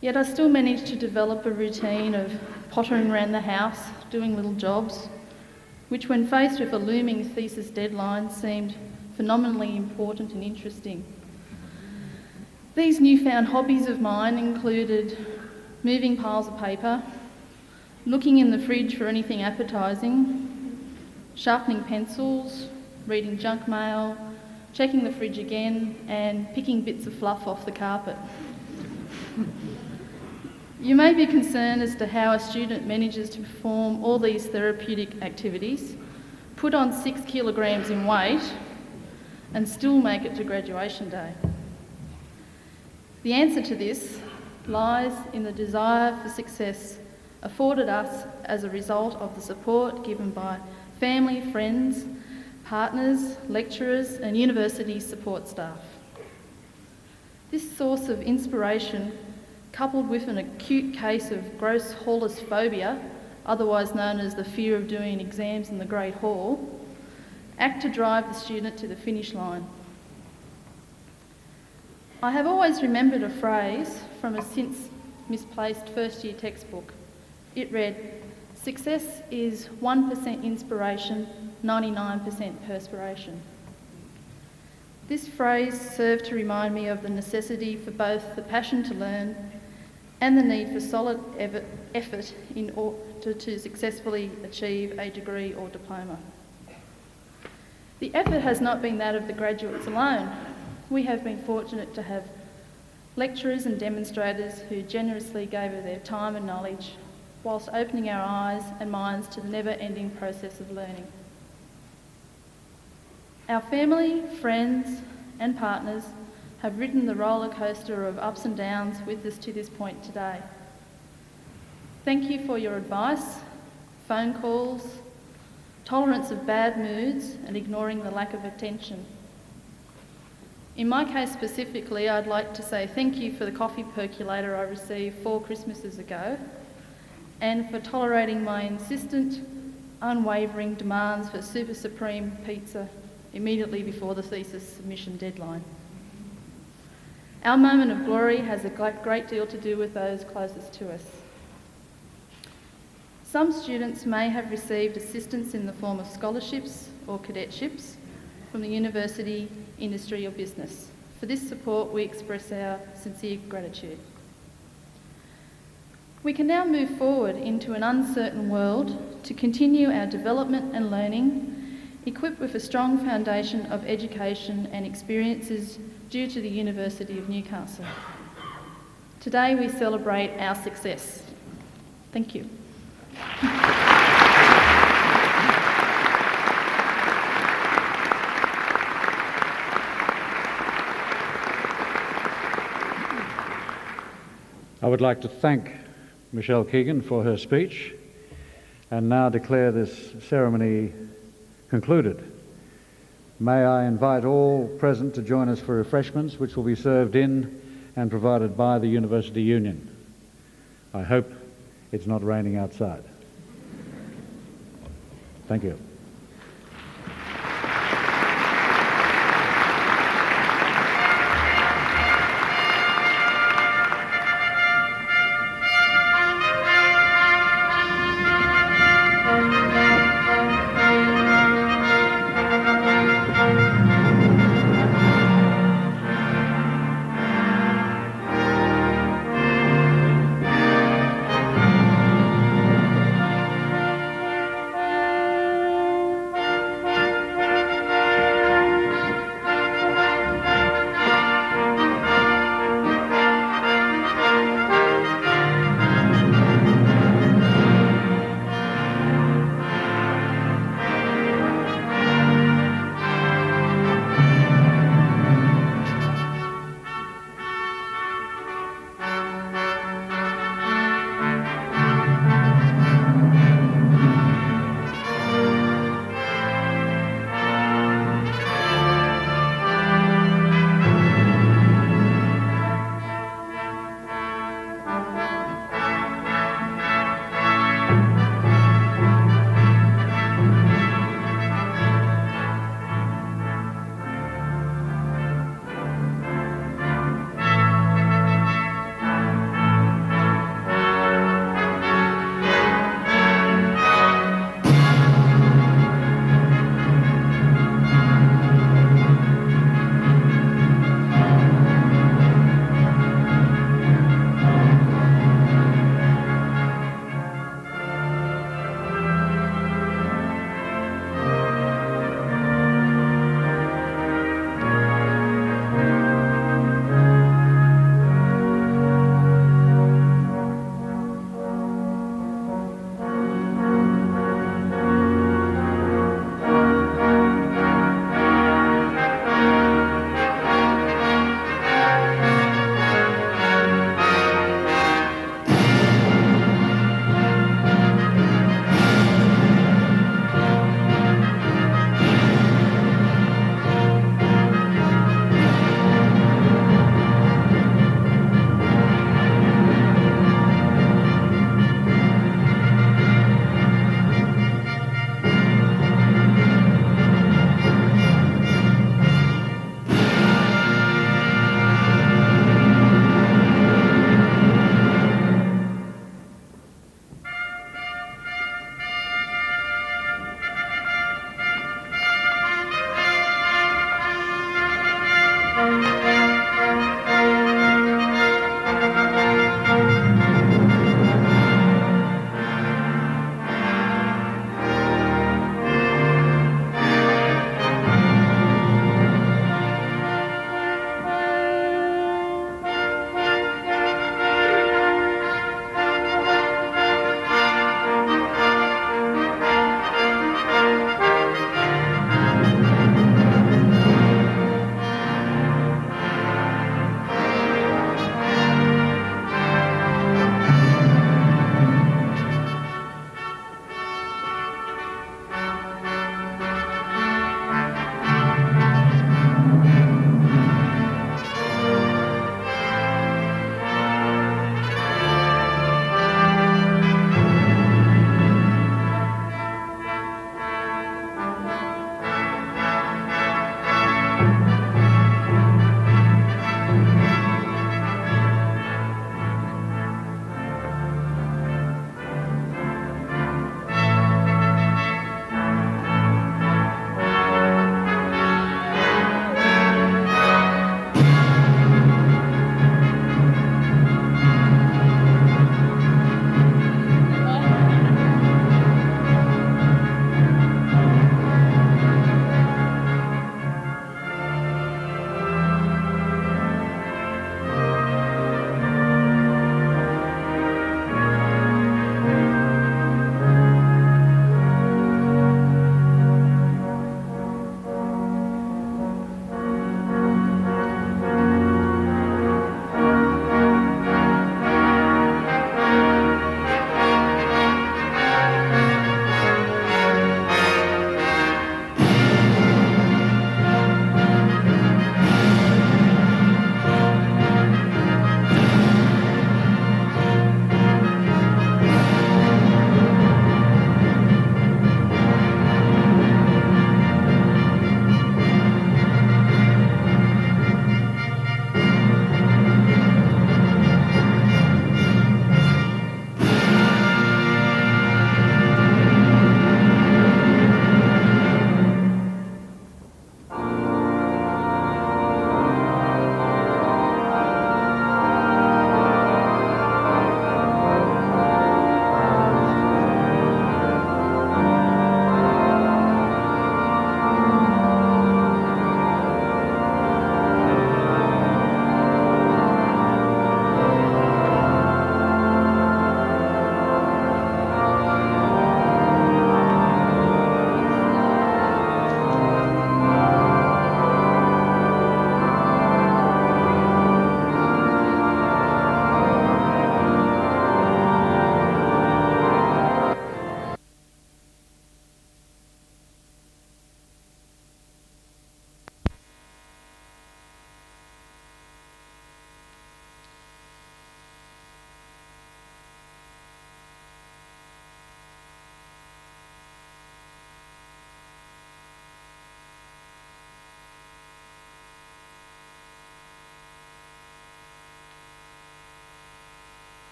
Yet I still managed to develop a routine of pottering around the house, doing little jobs, which when faced with a looming thesis deadline seemed phenomenally important and interesting. These newfound hobbies of mine included moving piles of paper, looking in the fridge for anything appetising, sharpening pencils, reading junk mail, checking the fridge again, and picking bits of fluff off the carpet. You may be concerned as to how a student manages to perform all these therapeutic activities, put on 6 kilograms in weight, and still make it to graduation day. The answer to this lies in the desire for success afforded us as a result of the support given by family, friends, partners, lecturers and university support staff. This source of inspiration, coupled with an acute case of gross hallist phobia, otherwise known as the fear of doing exams in the Great Hall, act to drive the student to the finish line. I have always remembered a phrase from a since misplaced first year textbook. It read, "Success is 1% inspiration, 99% perspiration." This phrase served to remind me of the necessity for both the passion to learn and the need for solid effort in order to successfully achieve a degree or diploma. The effort has not been that of the graduates alone. We have been fortunate to have lecturers and demonstrators who generously gave of their time and knowledge whilst opening our eyes and minds to the never-ending process of learning. Our family, friends and partners have ridden the roller coaster of ups and downs with us to this point today. Thank you for your advice, phone calls, tolerance of bad moods and ignoring the lack of attention. In my case specifically, I'd like to say thank you for the coffee percolator I received 4 Christmases ago and for tolerating my insistent, unwavering demands for Super Supreme pizza immediately before the thesis submission deadline. Our moment of glory has a great deal to do with those closest to us. Some students may have received assistance in the form of scholarships or cadetships from the university, industry or business. For this support, we express our sincere gratitude. We can now move forward into an uncertain world to continue our development and learning, equipped with a strong foundation of education and experiences due to the University of Newcastle. Today we celebrate our success. Thank you.
I would like to thank Michelle Keegan for her speech and now declare this ceremony concluded. May I invite all present to join us for refreshments which will be served in and provided by the University Union. I hope it's not raining outside. Thank you.